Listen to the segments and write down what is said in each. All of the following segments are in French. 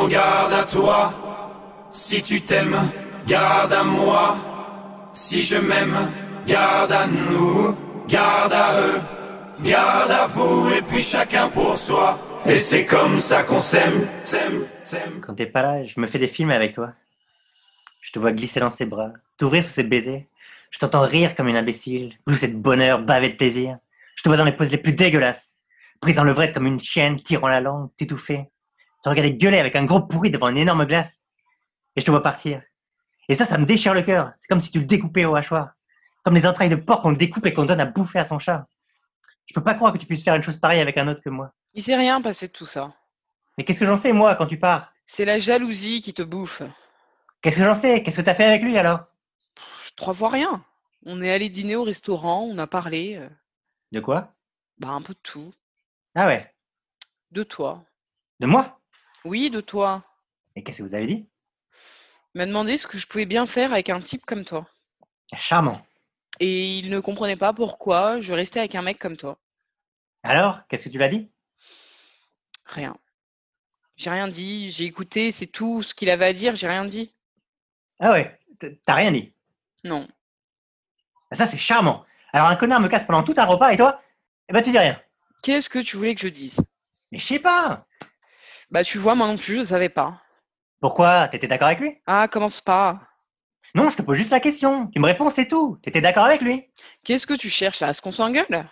Garde à toi, si tu t'aimes, garde à moi, si je m'aime, garde à nous, garde à eux, garde à vous, et puis chacun pour soi, et c'est comme ça qu'on s'aime. Quand t'es pas là, je me fais des films avec toi. Je te vois glisser dans ses bras, t'ouvrir sous ses baisers, je t'entends rire comme une imbécile, glousser de bonheur, baver de plaisir, je te vois dans les poses les plus dégueulasses, prise dans le vrai comme une chienne, tirant la langue, t'étouffer. Te regarder gueuler avec un gros pourri devant une énorme glace. Et je te vois partir. Et ça me déchire le cœur. C'est comme si tu le découpais au hachoir. Comme les entrailles de porc qu'on découpe et qu'on donne à bouffer à son chat. Je peux pas croire que tu puisses faire une chose pareille avec un autre que moi. Il s'est rien passé de tout ça. Mais qu'est-ce que j'en sais, moi, quand tu pars? C'est la jalousie qui te bouffe. Qu'est-ce que j'en sais? Qu'est-ce que t'as fait avec lui, alors? Trois fois rien. On est allé dîner au restaurant, on a parlé. De quoi? Bah, un peu de tout. Ah ouais. De toi. De moi? Oui, de toi. Et qu'est-ce que vous avez dit? Il m'a demandé ce que je pouvais bien faire avec un type comme toi. Charmant. Et il ne comprenait pas pourquoi je restais avec un mec comme toi. Alors, qu'est-ce que tu l'as dit? Rien. J'ai rien dit, j'ai écouté, c'est tout ce qu'il avait à dire, j'ai rien dit. Ah ouais, t'as rien dit. Non. Ça, c'est charmant. Alors un connard me casse pendant tout un repas et toi, eh ben tu dis rien. Qu'est-ce que tu voulais que je dise? Mais je sais pas. Bah tu vois, moi non plus, je savais pas. Pourquoi? T'étais d'accord avec lui? Ah, commence pas. Non, je te pose juste la question. Tu me réponds, c'est tout. T'étais d'accord avec lui? Qu'est-ce que tu cherches là? À ce qu'on s'engueule?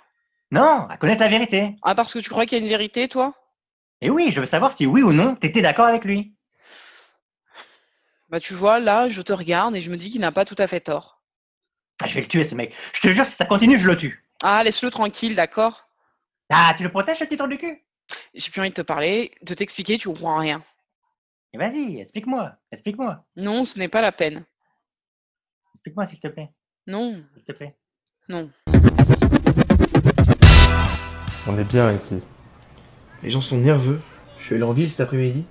Non, à connaître la vérité. Ah, parce que tu crois qu'il y a une vérité, toi? Et oui, je veux savoir si oui ou non, t'étais d'accord avec lui. Bah tu vois, là, je te regarde et je me dis qu'il n'a pas tout à fait tort. Ah, je vais le tuer, ce mec. Je te jure, si ça continue, je le tue. Ah, laisse-le tranquille, d'accord? Ah, tu le protèges, ce petit trou du cul? J'ai plus envie de te parler, de t'expliquer, tu comprends rien. Et vas-y, explique-moi. Explique-moi. Non, ce n'est pas la peine. Explique-moi, s'il te plaît. Non, S'il te plaît. non. On est bien ici. Les gens sont nerveux. Je suis allé en ville cet après-midi.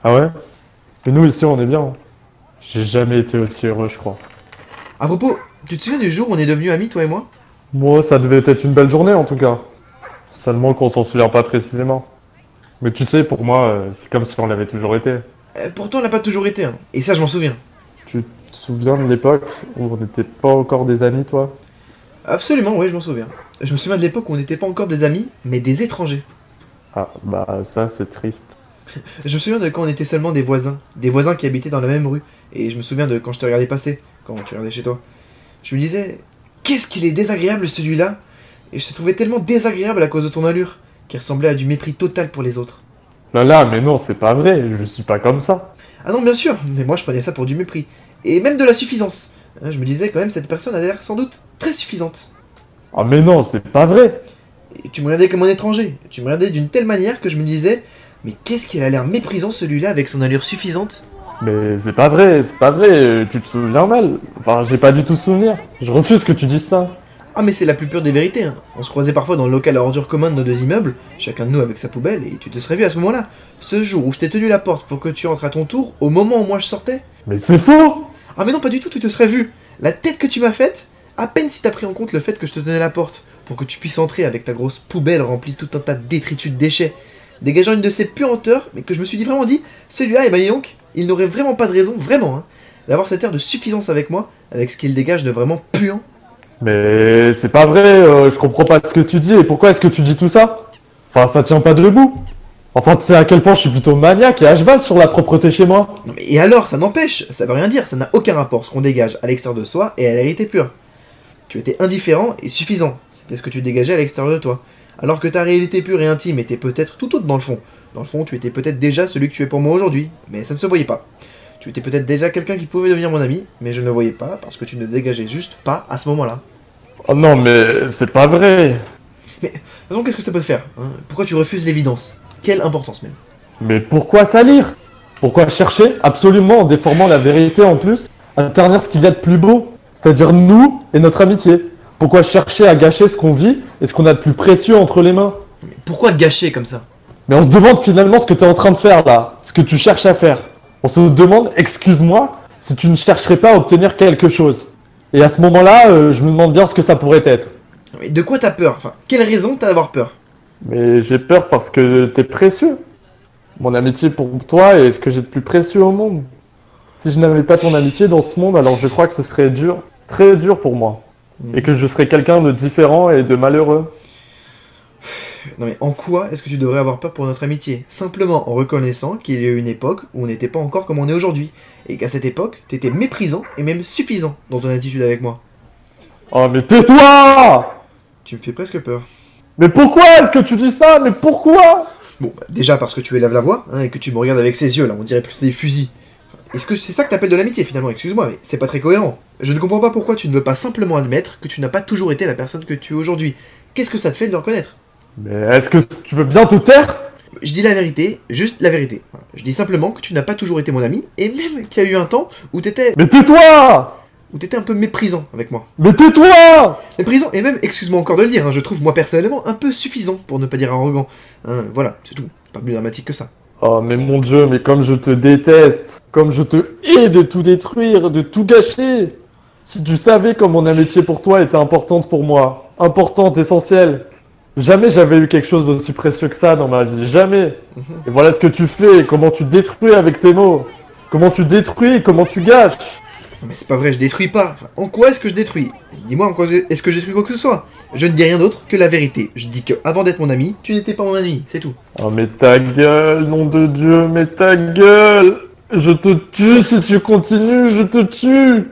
Ah ouais? Mais nous ici on est bien. Hein. J'ai jamais été aussi heureux, je crois. À propos, tu te souviens du jour où on est devenus amis, toi et moi? Moi, ça devait être une belle journée en tout cas. Seulement qu'on s'en souvient pas précisément. Mais tu sais, pour moi, c'est comme si on l'avait toujours été. Pourtant, on l'a pas toujours été, hein. Et ça, je m'en souviens. Tu te souviens de l'époque où on n'était pas encore des amis, toi? Absolument, ouais, je m'en souviens. Je me souviens de l'époque où on n'était pas encore des amis, mais des étrangers. Ah, bah ça c'est triste. Je me souviens de quand on était seulement des voisins qui habitaient dans la même rue. Et je me souviens de quand je te regardais passer, quand tu regardais chez toi. Je me disais, qu'est-ce qu'il est désagréable celui-là. Et je te trouvais tellement désagréable à cause de ton allure, qui ressemblait à du mépris total pour les autres. Là, mais non, c'est pas vrai, je suis pas comme ça. Ah non, bien sûr, mais moi je prenais ça pour du mépris. Et même de la suffisance. Je me disais quand même, cette personne a l'air sans doute très suffisante. Ah mais non, c'est pas vrai. Et tu me regardais comme un étranger. Tu me regardais d'une telle manière que je me disais, mais qu'est-ce qu'il a l'air méprisant celui-là avec son allure suffisante. Mais c'est pas vrai, tu te souviens mal. Enfin, j'ai pas du tout souvenir. Je refuse que tu dises ça. Ah mais c'est la plus pure des vérités, hein. On se croisait parfois dans le local à ordures commun de nos deux immeubles, chacun de nous avec sa poubelle, et tu te serais vu à ce moment-là. Ce jour où je t'ai tenu la porte pour que tu entres à ton tour, au moment où moi je sortais. Mais c'est faux. Ah mais non, pas du tout, tu te serais vu. La tête que tu m'as faite, à peine si t'as pris en compte le fait que je te tenais la porte, pour que tu puisses entrer avec ta grosse poubelle remplie de tout un tas de détritus de déchets, dégageant une de ces puanteurs, mais que je me suis vraiment dit, celui-là, et ben dis donc, il n'aurait vraiment pas de raison, vraiment, hein, d'avoir cette air de suffisance avec moi, avec ce qu'il dégage de vraiment puant. Mais c'est pas vrai, je comprends pas ce que tu dis, et pourquoi est-ce que tu dis tout ça? Enfin, ça tient pas debout. Enfin, tu sais à quel point je suis plutôt maniaque et à cheval sur la propreté chez moi. Non, mais et alors, ça n'empêche, ça veut rien dire, ça n'a aucun rapport ce qu'on dégage à l'extérieur de soi et à la vérité pure. Tu étais indifférent et suffisant, c'était ce que tu dégageais à l'extérieur de toi. Alors que ta réalité pure et intime était peut-être tout autre dans le fond. Dans le fond, tu étais peut-être déjà celui que tu es pour moi aujourd'hui, mais ça ne se voyait pas. Tu étais peut-être déjà quelqu'un qui pouvait devenir mon ami, mais je ne le voyais pas parce que tu ne dégageais juste pas à ce moment-là. Oh non, mais c'est pas vrai. Mais, de toute façon, qu'est-ce que ça peut te faire, hein? Pourquoi tu refuses l'évidence? Quelle importance même? Mais pourquoi salir? Pourquoi chercher, absolument en déformant la vérité en plus, à ternir ce qu'il y a de plus beau, c'est-à-dire nous et notre amitié? Pourquoi chercher à gâcher ce qu'on vit et ce qu'on a de plus précieux entre les mains? Mais pourquoi gâcher comme ça? Mais on se demande finalement ce que tu es en train de faire là, ce que tu cherches à faire. On se demande, excuse-moi, si tu ne chercherais pas à obtenir quelque chose. Et à ce moment-là, je me demande bien ce que ça pourrait être. Mais de quoi t'as peur? Enfin, quelle raison t'as d'avoir peur? Mais j'ai peur parce que t'es précieux. Mon amitié pour toi est ce que j'ai de plus précieux au monde. Si je n'avais pas ton amitié dans ce monde, alors je crois que ce serait dur, très dur pour moi. Et que je serais quelqu'un de différent et de malheureux. Non mais en quoi est-ce que tu devrais avoir peur pour notre amitié? Simplement en reconnaissant qu'il y a eu une époque où on n'était pas encore comme on est aujourd'hui. Et qu'à cette époque, t'étais méprisant et même suffisant dans ton attitude avec moi. Oh mais tais-toi! Tu me fais presque peur. Mais pourquoi est-ce que tu dis ça? Mais pourquoi? Bon, bah, déjà parce que tu élèves la voix, hein, et que tu me regardes avec ces yeux là, on dirait plutôt des fusils. Est-ce que c'est ça que t'appelles de l'amitié finalement? Excuse-moi, mais c'est pas très cohérent. Je ne comprends pas pourquoi tu ne veux pas simplement admettre que tu n'as pas toujours été la personne que tu es aujourd'hui. Qu'est-ce que ça te fait de le reconnaître? Mais est-ce que tu veux bien te taire? Je dis la vérité, juste la vérité. Voilà. Je dis simplement que tu n'as pas toujours été mon ami, et même qu'il y a eu un temps où t'étais Mais tais-toi! un peu méprisant avec moi. Mais tais-toi! Méprisant, et même, excuse-moi encore de le dire, hein, je trouve moi personnellement un peu suffisant, pour ne pas dire arrogant. Hein, voilà, c'est tout. Pas plus dramatique que ça. Oh mais mon Dieu, mais comme je te déteste, comme je te hais de tout détruire, de tout gâcher. Si tu savais comme mon amitié pour toi était importante pour moi, importante, essentielle. Jamais j'avais eu quelque chose d'aussi précieux que ça dans ma vie, jamais. Et voilà ce que tu fais, comment tu détruis avec tes mots. Comment tu détruis, comment tu gâches. Non mais c'est pas vrai, je détruis pas. Enfin, en quoi est-ce que je détruis? Dis-moi, en quoi est-ce que je détruis quoi que ce soit? Je ne dis rien d'autre que la vérité. Je dis que avant d'être mon ami, tu n'étais pas mon ami, c'est tout. Oh mais ta gueule, nom de Dieu, mais ta gueule. Je te tue si tu continues, je te tue.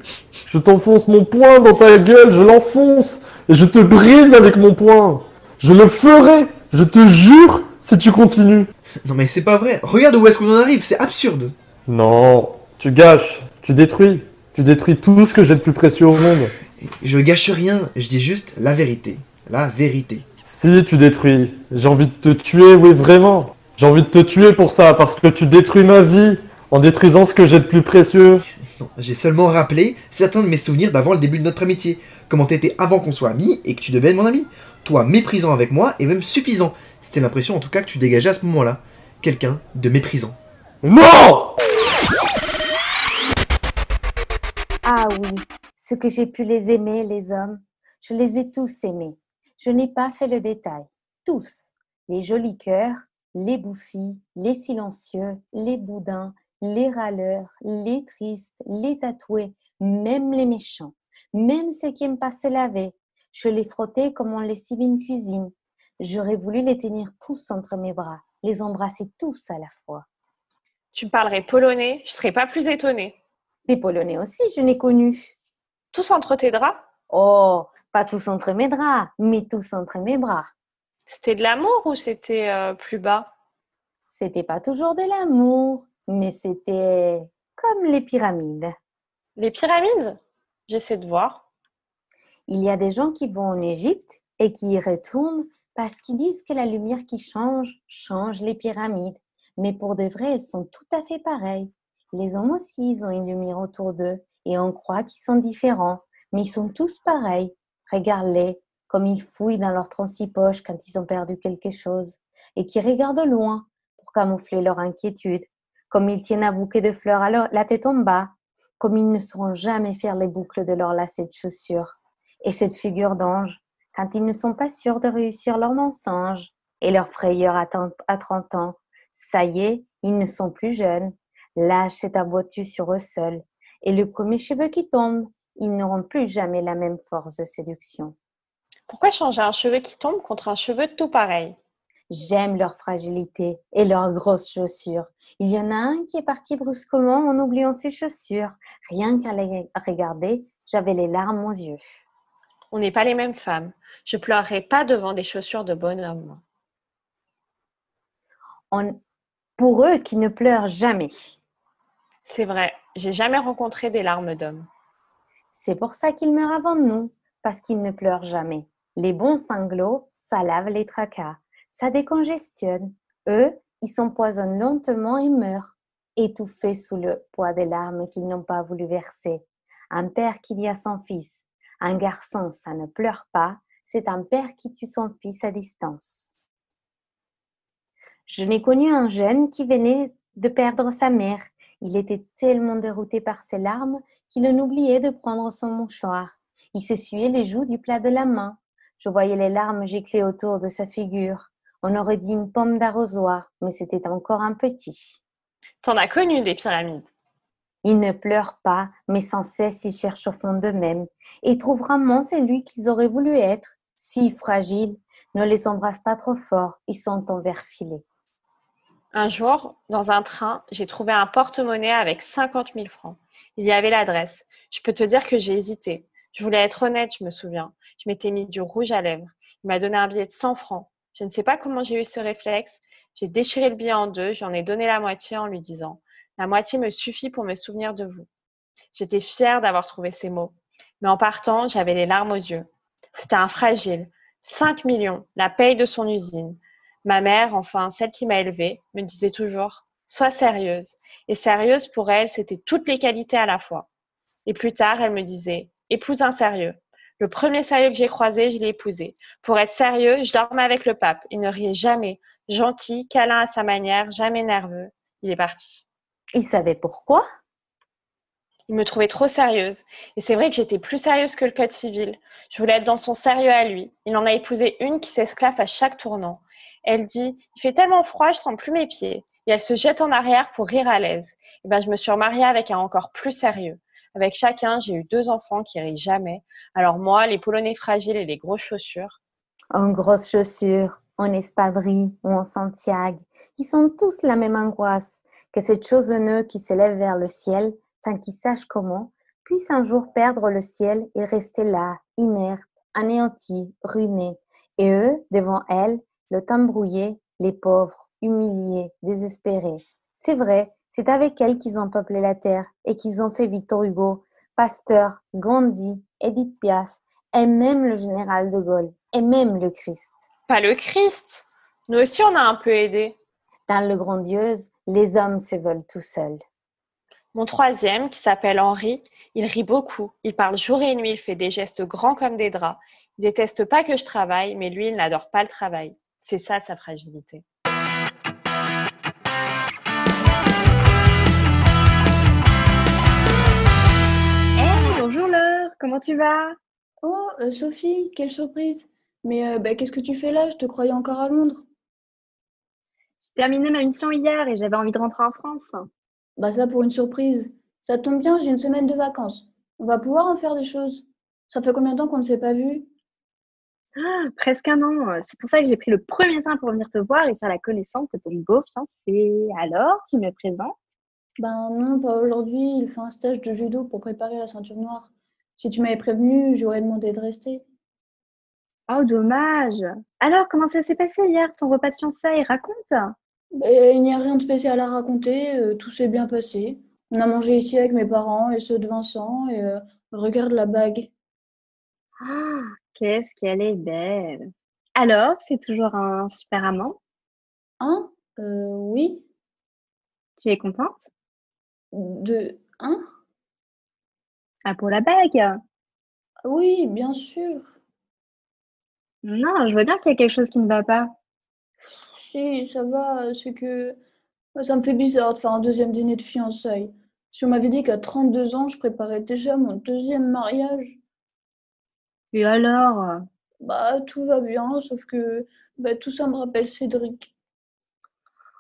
Je t'enfonce mon poing dans ta gueule, je l'enfonce. Et je te brise avec mon poing. Je le ferai, je te jure, si tu continues. Non mais c'est pas vrai, regarde où est-ce qu'on en arrive, c'est absurde. Non, tu gâches, tu détruis. Tu détruis tout ce que j'ai de plus précieux au monde. Je gâche rien, je dis juste la vérité. La vérité. Si tu détruis, j'ai envie de te tuer, oui vraiment. J'ai envie de te tuer pour ça, parce que tu détruis ma vie en détruisant ce que j'ai de plus précieux. Non, j'ai seulement rappelé certains de mes souvenirs d'avant le début de notre amitié. Comment t'étais avant qu'on soit amis et que tu deviennes mon ami. Toi, méprisant avec moi et même suffisant. C'était l'impression en tout cas que tu dégageais à ce moment-là. Quelqu'un de méprisant. Non! Ah oui, ce que j'ai pu les aimer, les hommes, je les ai tous aimés. Je n'ai pas fait le détail. Tous. Les jolis cœurs, les bouffis, les silencieux, les boudins, les râleurs, les tristes, les tatoués, même les méchants, même ceux qui n'aiment pas se laver. Je les frottais comme on lessive une cuisine. J'aurais voulu les tenir tous entre mes bras, les embrasser tous à la fois. Tu parlerais polonais, je serais pas plus étonnée. Des Polonais aussi, je n'ai connu. Tous entre tes draps? Oh, pas tous entre mes draps, mais tous entre mes bras. C'était de l'amour ou c'était plus bas? C'était pas toujours de l'amour, mais c'était comme les pyramides. Les pyramides? J'essaie de voir. Il y a des gens qui vont en Égypte et qui y retournent parce qu'ils disent que la lumière qui change les pyramides. Mais pour de vrai, elles sont tout à fait pareilles. Les hommes aussi, ils ont une lumière autour d'eux et on croit qu'ils sont différents, mais ils sont tous pareils. Regarde-les, comme ils fouillent dans leurs transits-poches quand ils ont perdu quelque chose et qui regardent loin pour camoufler leur inquiétude, comme ils tiennent un bouquet de fleurs à la tête en bas, comme ils ne sauront jamais faire les boucles de leurs lacets de chaussures. Et cette figure d'ange, quand ils ne sont pas sûrs de réussir leur mensonge et leur frayeur à 30 ans, ça y est, ils ne sont plus jeunes. L'âge s'est abattu sur eux seuls, et le premier cheveu qui tombe, ils n'auront plus jamais la même force de séduction. Pourquoi changer un cheveu qui tombe contre un cheveu tout pareil? J'aime leur fragilité et leurs grosses chaussures. Il y en a un qui est parti brusquement en oubliant ses chaussures. Rien qu'à les regarder, j'avais les larmes aux yeux. On n'est pas les mêmes femmes. Je pleurerai pas devant des chaussures de bonhomme. Pour eux qui ne pleurent jamais. C'est vrai, j'ai jamais rencontré des larmes d'homme. C'est pour ça qu'ils meurent avant nous, parce qu'ils ne pleurent jamais. Les bons sanglots, ça lave les tracas, ça décongestionne. Eux, ils s'empoisonnent lentement et meurent, étouffés sous le poids des larmes qu'ils n'ont pas voulu verser. Un père qui dit à son fils, un garçon, ça ne pleure pas, c'est un père qui tue son fils à distance. Je n'ai connu un jeune qui venait de perdre sa mère. Il était tellement dérouté par ses larmes qu'il en oubliait de prendre son mouchoir. Il s'essuyait les joues du plat de la main. Je voyais les larmes gicler autour de sa figure. On aurait dit une pomme d'arrosoir, mais c'était encore un petit. T'en as connu des pyramides. Ils ne pleurent pas, mais sans cesse ils cherchent au fond d'eux-mêmes et trouvent rarement celui qu'ils auraient voulu être. Si fragiles, ne les embrasse pas trop fort, ils sont en verre filé. Un jour, dans un train, j'ai trouvé un porte-monnaie avec 50 000 francs. Il y avait l'adresse. Je peux te dire que j'ai hésité. Je voulais être honnête, je me souviens. Je m'étais mis du rouge à lèvres. Il m'a donné un billet de 100 francs. Je ne sais pas comment j'ai eu ce réflexe. J'ai déchiré le billet en deux, j'en ai donné la moitié en lui disant « La moitié me suffit pour me souvenir de vous ». J'étais fière d'avoir trouvé ces mots. Mais en partant, j'avais les larmes aux yeux. C'était un fragile. 5 millions, la paye de son usine. Ma mère, enfin celle qui m'a élevée, me disait toujours « Sois sérieuse ». Et sérieuse, pour elle, c'était toutes les qualités à la fois. Et plus tard, elle me disait « Épouse un sérieux ». Le premier sérieux que j'ai croisé, je l'ai épousé. Pour être sérieux, je dormais avec le pape. Il ne riait jamais. Gentil, câlin à sa manière, jamais nerveux. Il est parti. Il savait pourquoi? Il me trouvait trop sérieuse. Et c'est vrai que j'étais plus sérieuse que le code civil. Je voulais être dans son sérieux à lui. Il en a épousé une qui s'esclaffe à chaque tournant. Elle dit « Il fait tellement froid, je sens plus mes pieds ». Et elle se jette en arrière pour rire à l'aise. Et ben, je me suis remariée avec un encore plus sérieux. Avec chacun, j'ai eu 2 enfants qui rient jamais. Alors moi, les Polonais fragiles et les grosses chaussures. En grosses chaussures, en espadrilles ou en Santiago, qui sont tous la même angoisse, que cette chose en eux qui s'élève vers le ciel, sans qu'ils sachent comment, puisse un jour perdre le ciel et rester là, inerte, anéantie, ruinée. Et eux, devant elle, le temps brouillé, les pauvres, humiliés, désespérés. C'est vrai, c'est avec elle qu'ils ont peuplé la terre et qu'ils ont fait Victor Hugo, Pasteur, Gandhi, Edith Piaf, et même le général de Gaulle, et même le Christ. Pas le Christ. Nous aussi, on a un peu aidé. Dans le grandiose, les hommes se veulent tout seuls. Mon troisième, qui s'appelle Henri, il rit beaucoup. Il parle jour et nuit, il fait des gestes grands comme des draps. Il déteste pas que je travaille, mais lui, il n'adore pas le travail. C'est ça, sa fragilité. Bonjour Laure, comment tu vas? Oh, Sophie, quelle surprise! Mais qu'est-ce que tu fais là? Je te croyais encore à Londres. J'ai terminé ma mission hier et j'avais envie de rentrer en France. Bah ça pour une surprise. Ça tombe bien, j'ai une semaine de vacances. On va pouvoir en faire des choses. Ça fait combien de temps qu'on ne s'est pas vu? Ah, presque un an. C'est pour ça que j'ai pris le premier train pour venir te voir et faire la connaissance de ton beau fiancé. Alors, tu me présentes? Ben non, pas aujourd'hui. Il fait un stage de judo pour préparer la ceinture noire. Si tu m'avais prévenu, j'aurais demandé de rester. Oh, dommage. Alors, comment ça s'est passé hier, ton repas de fiançailles? Raconte. Mais il n'y a rien de spécial à raconter, tout s'est bien passé. On a mangé ici avec mes parents et ceux de Vincent et regarde la bague. Ah, qu'est-ce qu'elle est belle. Alors, c'est toujours un super amant? Hein? Oui. Tu es contente? Hein? Ah, pour la bague? Oui, bien sûr. Non, je vois bien qu'il y a quelque chose qui ne va pas. Si, ça va, c'est que ça me fait bizarre de faire un deuxième dîner de fiançailles. Si on m'avait dit qu'à 32 ans, je préparais déjà mon deuxième mariage, Et alors? bah tout va bien, sauf que bah, tout ça me rappelle Cédric.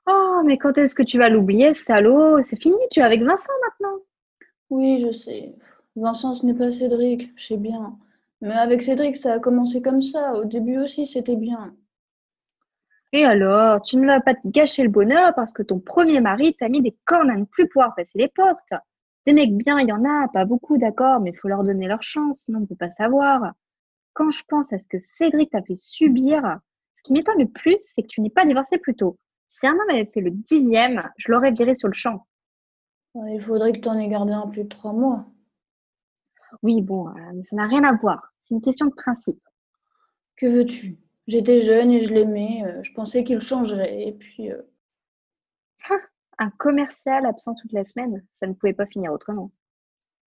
Oh, mais quand est-ce que tu vas l'oublier, ce salaud? C'est fini, tu es avec Vincent maintenant. Oui, je sais. Vincent, ce n'est pas Cédric, je sais bien. Mais avec Cédric, ça a commencé comme ça. Au début aussi, c'était bien. Et alors, tu ne vas pas te gâcher le bonheur parce que ton premier mari t'a mis des cornes à ne plus pouvoir passer les portes. Des mecs bien, il y en a, pas beaucoup, d'accord, mais il faut leur donner leur chance, sinon on ne peut pas savoir. Quand je pense à ce que Cédric t'a fait subir, ce qui m'étonne le plus, c'est que tu n'es pas divorcé plus tôt. Si un homme avait fait le 10e, je l'aurais viré sur le champ. Ouais, il faudrait que tu en aies gardé un plus de 3 mois. Oui, bon, mais ça n'a rien à voir. C'est une question de principe. Que veux-tu? J'étais jeune et je l'aimais. Je pensais qu'il changerait. Et puis, Un commercial absent toute la semaine, ça ne pouvait pas finir autrement.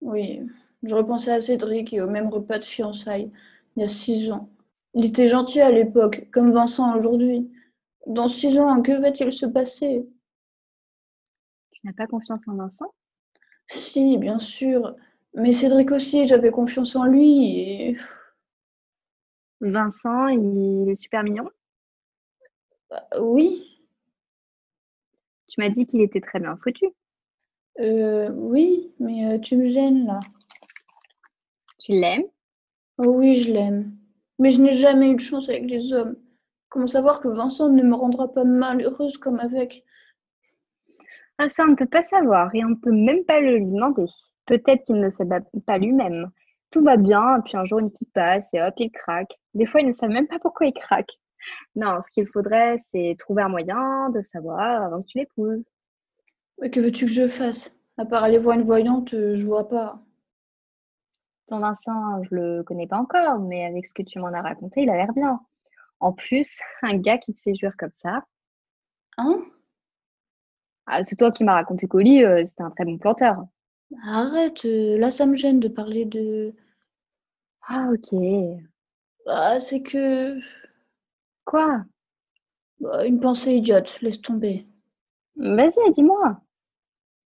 oui, je repensais à Cédric et au même repas de fiançailles, il y a 6 ans. Il était gentil à l'époque, comme Vincent aujourd'hui. Dans 6 ans, que va-t-il se passer? Tu n'as pas confiance en Vincent? Si, bien sûr. Mais Cédric aussi, j'avais confiance en lui et... Vincent, il est super mignon. Oui, Tu m'as dit qu'il était très bien foutu. oui, mais tu me gênes là. Tu l'aimes? Oh oui, je l'aime. Mais je n'ai jamais eu de chance avec les hommes. Comment savoir que Vincent ne me rendra pas malheureuse comme avec... Ah, ça, on ne peut pas savoir et on ne peut même pas le lui demander. Peut-être qu'il ne sait pas lui-même. Tout va bien, puis un jour une qui passe et hop, il craque. Des fois, il ne sait même pas pourquoi il craque. Non, ce qu'il faudrait, c'est trouver un moyen de savoir avant que tu l'épouses. Mais que veux-tu que je fasse? À part aller voir une voyante, je vois pas. Ton Vincent, je le connais pas encore, mais avec ce que tu m'en as raconté, il a l'air bien. En plus, un gars qui te fait jouir comme ça, Hein? ah, c'est toi qui m'as raconté qu'Oli, c'était un très bon planteur. Arrête, là ça me gêne de parler de... Ah, ok. Ah, c'est que... Quoi? Bah, une pensée idiote, laisse tomber. Vas-y, dis-moi.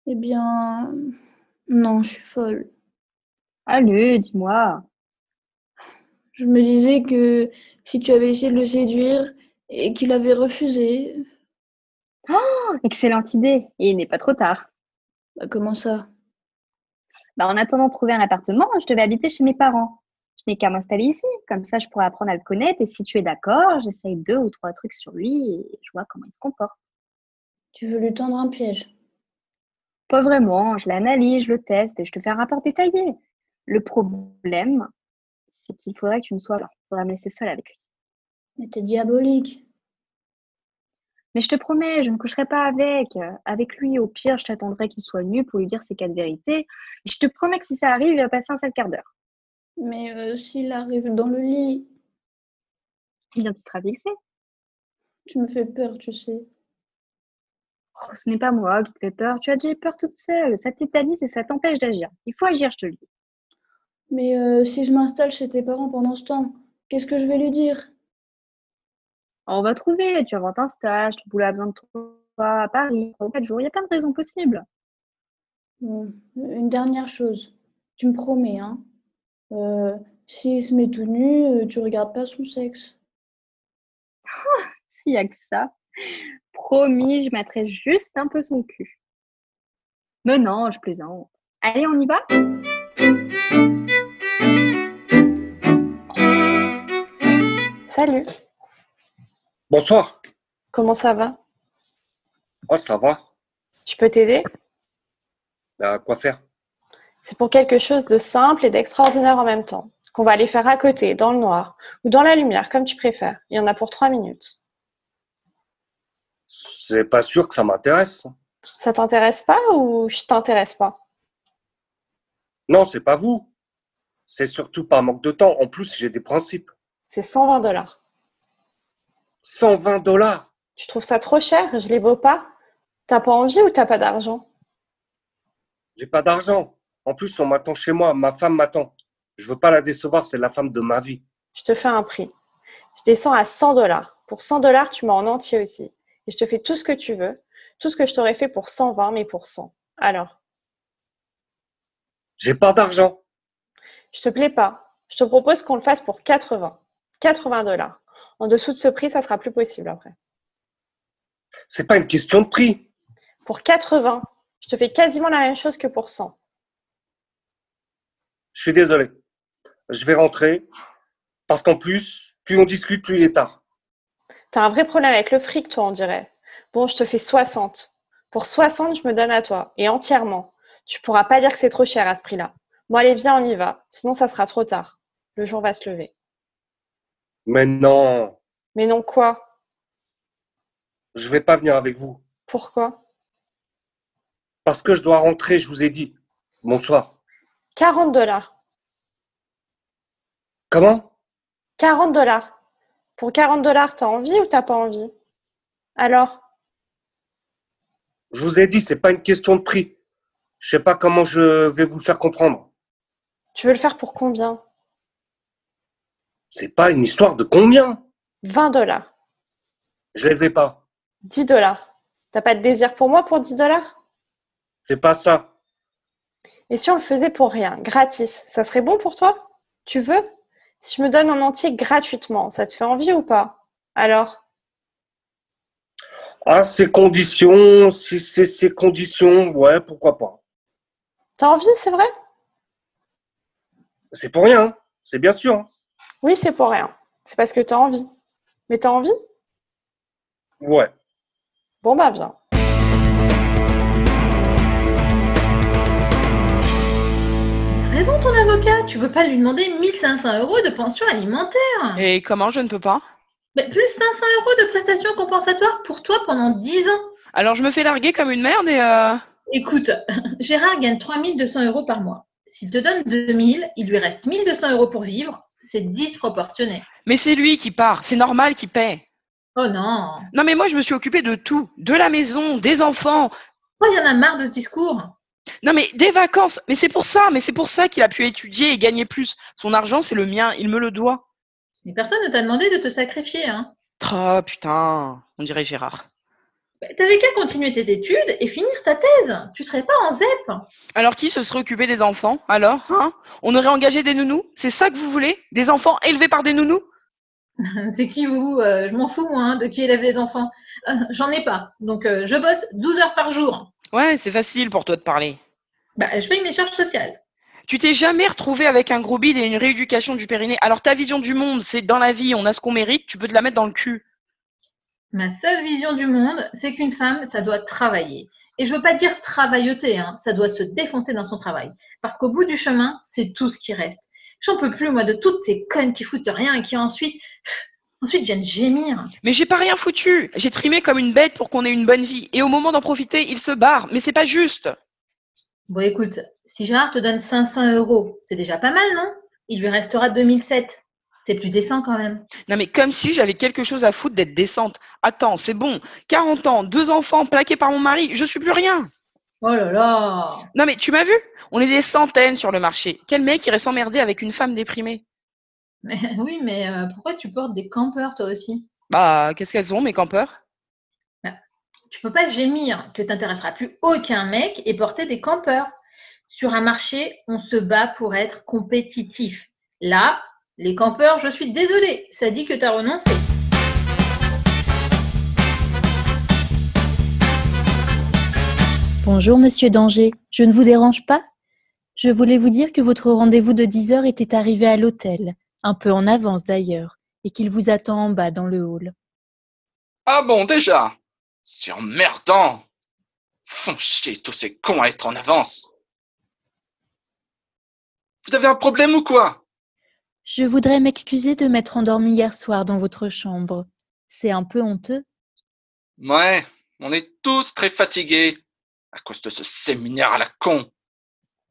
Eh bien... Non, je suis folle. Allez, dis-moi. Je me disais que si tu avais essayé de le séduire et qu'il avait refusé... Oh, excellente idée. Et il n'est pas trop tard. Bah, comment ça? Bah, en attendant de trouver un appartement, je devais habiter chez mes parents. Je n'ai qu'à m'installer ici. Comme ça, je pourrais apprendre à le connaître. Et si tu es d'accord, j'essaye 2 ou 3 trucs sur lui et je vois comment il se comporte. Tu veux lui tendre un piège? Pas vraiment. Je l'analyse, je le teste et je te fais un rapport détaillé. Le problème, c'est qu'il faudrait que tu ne sois pas là. Il faudra me laisser seule avec lui. Mais t'es diabolique. Mais je te promets, je ne coucherai pas avec. Avec lui, au pire, je t'attendrai qu'il soit nu pour lui dire ses 4 vérités. Et je te promets que si ça arrive, il va passer un sale quart d'heure. Mais s'il arrive dans le lit, Eh bien, tu seras vexée. tu me fais peur, tu sais. Oh, ce n'est pas moi qui te fais peur. Tu as déjà peur toute seule. Ça tétanise et ça t'empêche d'agir. Il faut agir, je te le dis. Mais si je m'installe chez tes parents pendant ce temps, qu'est-ce que je vais lui dire? On va trouver. Tu inventes un stage, le boulot a besoin de toi à Paris. 3 ou 4 jours. Il y a plein de raisons possibles. Bon, une dernière chose. Tu me promets, hein? S'il se met tout nu, tu regardes pas son sexe. S'il n'y a que ça. Promis, je mettrai juste un peu son cul. Mais non, je plaisante. Allez, on y va? Salut, Bonsoir. comment ça va? Oh, ça va. Je peux t'aider? Quoi faire? C'est pour quelque chose de simple et d'extraordinaire en même temps, qu'on va aller faire à côté, dans le noir, ou dans la lumière, comme tu préfères. Il y en a pour 3 minutes. C'est pas sûr que ça m'intéresse. Ça t'intéresse pas ou je t'intéresse pas? Non, c'est pas vous. C'est surtout par manque de temps. En plus, j'ai des principes. C'est 120 $. 120 $. Tu trouves ça trop cher? Je les vaux pas? T'as pas envie ou t'as pas d'argent? J'ai pas d'argent. En plus, on m'attend chez moi. Ma femme m'attend. Je veux pas la décevoir. C'est la femme de ma vie. Je te fais un prix. Je descends à 100 $. Pour 100 $, tu m'as en entier aussi. Et je te fais tout ce que tu veux. Tout ce que je t'aurais fait pour 120, mais pour 100. Alors, J'ai pas d'argent. je te plais pas. Je te propose qu'on le fasse pour 80. 80 $. En dessous de ce prix, ça sera plus possible après. C'est pas une question de prix. Pour 80, je te fais quasiment la même chose que pour 100. Je suis désolé. Je vais rentrer. Parce qu'en plus, plus on discute, plus il est tard. T'as un vrai problème avec le fric, toi, on dirait. Bon, je te fais 60. Pour 60, je me donne à toi. Et entièrement. Tu pourras pas dire que c'est trop cher à ce prix-là. Bon, allez, viens, on y va. Sinon, ça sera trop tard. Le jour va se lever. Mais non, Mais non, quoi? je vais pas venir avec vous. Pourquoi? Parce que je dois rentrer, je vous ai dit. Bonsoir. 40 $. Comment? 40 $. Pour 40 $, t'as envie ou t'as pas envie? Alors? Je vous ai dit, c'est pas une question de prix. Je sais pas comment je vais vous le faire comprendre. Tu veux le faire pour combien? C'est pas une histoire de combien. 20 $. Je les ai pas. 10 $. T'as pas de désir pour moi pour 10 $? C'est pas ça. Et si on le faisait pour rien, gratis, ça serait bon pour toi? Tu veux? Si je me donne en entier gratuitement, ça te fait envie ou pas? Alors? Ah, ces conditions, ces conditions, ouais, pourquoi pas. T'as envie, c'est vrai? C'est pour rien, hein. C'est bien sûr, hein. Oui, c'est pour rien. C'est parce que t'as envie. Mais t'as envie? Ouais. Bon bah bien. Raison ton avocat, tu peux pas lui demander 1500 € de pension alimentaire. Et comment je ne peux pas? Mais plus 500 € de prestations compensatoires pour toi pendant 10 ans. Alors je me fais larguer comme une merde et Écoute, Gérard gagne 3200 € par mois. S'il te donne 2000, il lui reste 1200 € pour vivre. C'est disproportionné. Mais c'est lui qui part, c'est normal qu'il paie. Oh non. Non mais moi je me suis occupée de tout, de la maison, des enfants. Oh, il y en a marre de ce discours. Non mais des vacances, mais c'est pour ça qu'il a pu étudier et gagner plus. Son argent c'est le mien, il me le doit. Mais personne ne t'a demandé de te sacrifier, hein. Oh putain, on dirait Gérard. T'avais qu'à continuer tes études et finir ta thèse. Tu serais pas en ZEP. Alors qui se serait occupé des enfants? Alors, hein? On aurait engagé des nounous? C'est ça que vous voulez? Des enfants élevés par des nounous? C'est qui vous? Je m'en fous, hein, de qui élève les enfants. J'en ai pas. Donc, je bosse 12 heures par jour. Ouais, c'est facile pour toi de parler. Je paye mes charges sociales. Tu t'es jamais retrouvé avec un gros bide et une rééducation du périnée. Alors ta vision du monde, c'est dans la vie, on a ce qu'on mérite, tu peux te la mettre dans le cul. Ma seule vision du monde, c'est qu'une femme, ça doit travailler. Et je veux pas dire travailloter, hein, ça doit se défoncer dans son travail. Parce qu'au bout du chemin, c'est tout ce qui reste. J'en peux plus, moi, de toutes ces connes qui foutent rien et qui ensuite viennent gémir. Mais j'ai pas rien foutu. J'ai trimé comme une bête pour qu'on ait une bonne vie. Et au moment d'en profiter, il se barre. Mais c'est pas juste. Bon, écoute, si Gérard te donne 500 €, c'est déjà pas mal, non? Il lui restera 2007. C'est plus décent quand même. Non mais comme si j'avais quelque chose à foutre d'être décente. Attends, c'est bon. 40 ans, 2 enfants plaqués par mon mari, je suis plus rien. Oh là là. Non mais tu m'as vu? On est des centaines sur le marché. Quel mec irait s'emmerder avec une femme déprimée? Mais, oui, mais pourquoi tu portes des campeurs toi aussi? Bah, qu'est-ce qu'elles ont mes campeurs? Tu peux pas gémir que t'intéresseras plus aucun mec et porter des campeurs. Sur un marché, on se bat pour être compétitif. Là, les campeurs, je suis désolée, ça dit que t'as renoncé. Bonjour Monsieur Danger, je ne vous dérange pas? Je voulais vous dire que votre rendez-vous de 10 heures était arrivé à l'hôtel, un peu en avance d'ailleurs, et qu'il vous attend en bas dans le hall. Ah bon, déjà? C'est emmerdant! Font chier tous ces cons à être en avance! Vous avez un problème ou quoi? Je voudrais m'excuser de m'être endormie hier soir dans votre chambre. C'est un peu honteux. Ouais, on est tous très fatigués à cause de ce séminaire à la con.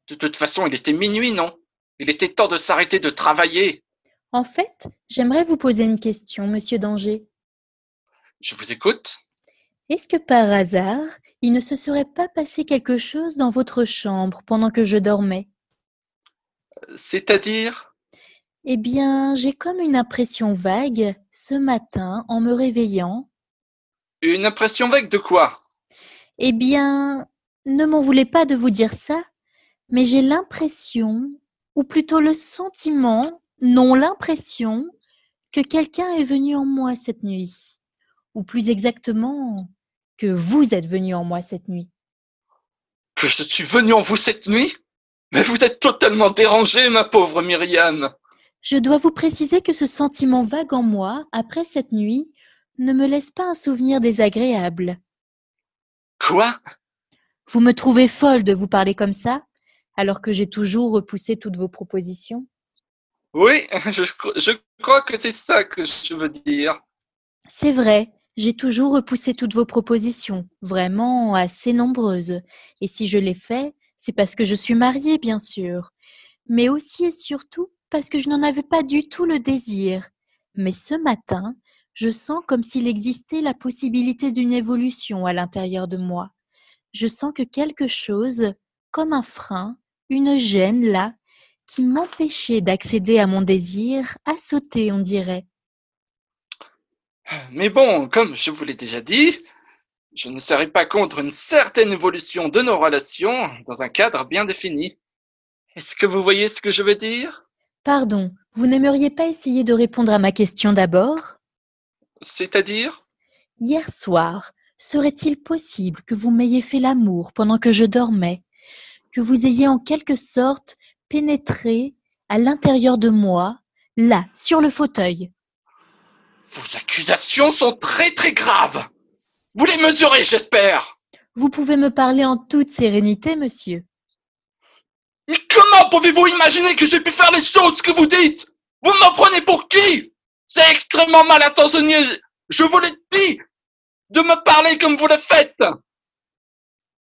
De toute façon, il était minuit, non? Il était temps de s'arrêter de travailler. En fait, j'aimerais vous poser une question, Monsieur Danger. Je vous écoute. Est-ce que par hasard, il ne se serait pas passé quelque chose dans votre chambre pendant que je dormais? C'est-à-dire? Eh bien, j'ai comme une impression vague, ce matin, en me réveillant. Une impression vague de quoi? Eh bien, ne m'en voulez pas de vous dire ça, mais j'ai l'impression, ou plutôt le sentiment, non l'impression, que quelqu'un est venu en moi cette nuit. Ou plus exactement, que vous êtes venu en moi cette nuit. Que je suis venu en vous cette nuit? Mais vous êtes totalement dérangée, ma pauvre Myriam. Je dois vous préciser que ce sentiment vague en moi, après cette nuit, ne me laisse pas un souvenir désagréable. Quoi? Vous me trouvez folle de vous parler comme ça, alors que j'ai toujours repoussé toutes vos propositions? Oui, je crois que c'est ça que je veux dire. C'est vrai, j'ai toujours repoussé toutes vos propositions, vraiment assez nombreuses. Et si je l'ai fait, c'est parce que je suis mariée, bien sûr. Mais aussi et surtout parce que je n'en avais pas du tout le désir. Mais ce matin, je sens comme s'il existait la possibilité d'une évolution à l'intérieur de moi. Je sens que quelque chose, comme un frein, une gêne là, qui m'empêchait d'accéder à mon désir, a sauté, on dirait. Mais bon, comme je vous l'ai déjà dit, je ne serai pas contre une certaine évolution de nos relations dans un cadre bien défini. Est-ce que vous voyez ce que je veux dire? Pardon, vous n'aimeriez pas essayer de répondre à ma question d'abord? C'est-à-dire? Hier soir, serait-il possible que vous m'ayez fait l'amour pendant que je dormais, que vous ayez en quelque sorte pénétré à l'intérieur de moi, là, sur le fauteuil? Vos accusations sont très très graves. Vous les mesurez, j'espère. Vous pouvez me parler en toute sérénité, monsieur. Mais comment pouvez-vous imaginer que j'ai pu faire les choses que vous dites? Vous m'en prenez pour qui? C'est extrêmement mal intentionné. Je vous l'ai dit de me parler comme vous le faites.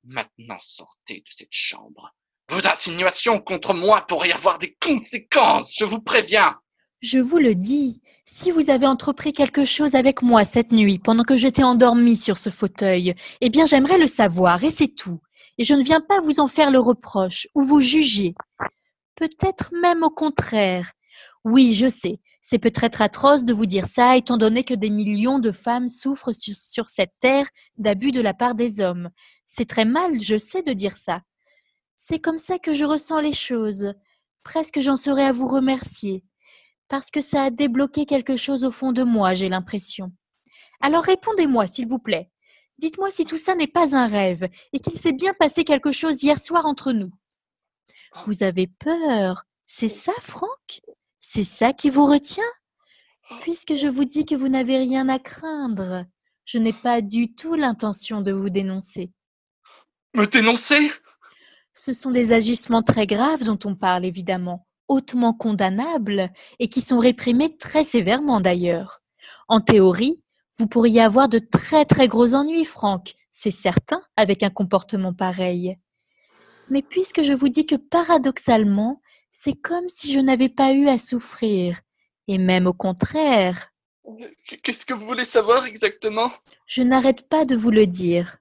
Maintenant, sortez de cette chambre. Vos insinuations contre moi pourraient y avoir des conséquences, je vous préviens. Je vous le dis, si vous avez entrepris quelque chose avec moi cette nuit pendant que j'étais endormie sur ce fauteuil, eh bien j'aimerais le savoir et c'est tout. Et je ne viens pas vous en faire le reproche ou vous juger. Peut-être même au contraire. Oui, je sais, c'est peut-être atroce de vous dire ça étant donné que des millions de femmes souffrent sur cette terre d'abus de la part des hommes. C'est très mal, je sais, de dire ça. C'est comme ça que je ressens les choses. Presque j'en serais à vous remercier. Parce que ça a débloqué quelque chose au fond de moi, j'ai l'impression. Alors répondez-moi, s'il vous plaît. Dites-moi si tout ça n'est pas un rêve et qu'il s'est bien passé quelque chose hier soir entre nous. Vous avez peur, c'est ça, Franck? C'est ça qui vous retient? Puisque je vous dis que vous n'avez rien à craindre, je n'ai pas du tout l'intention de vous dénoncer. Me dénoncer? Ce sont des agissements très graves dont on parle évidemment, hautement condamnables et qui sont réprimés très sévèrement d'ailleurs. En théorie, vous pourriez avoir de très très gros ennuis, Franck, c'est certain, avec un comportement pareil. Mais puisque je vous dis que paradoxalement, c'est comme si je n'avais pas eu à souffrir, et même au contraire. Qu'est-ce que vous voulez savoir exactement? Je n'arrête pas de vous le dire.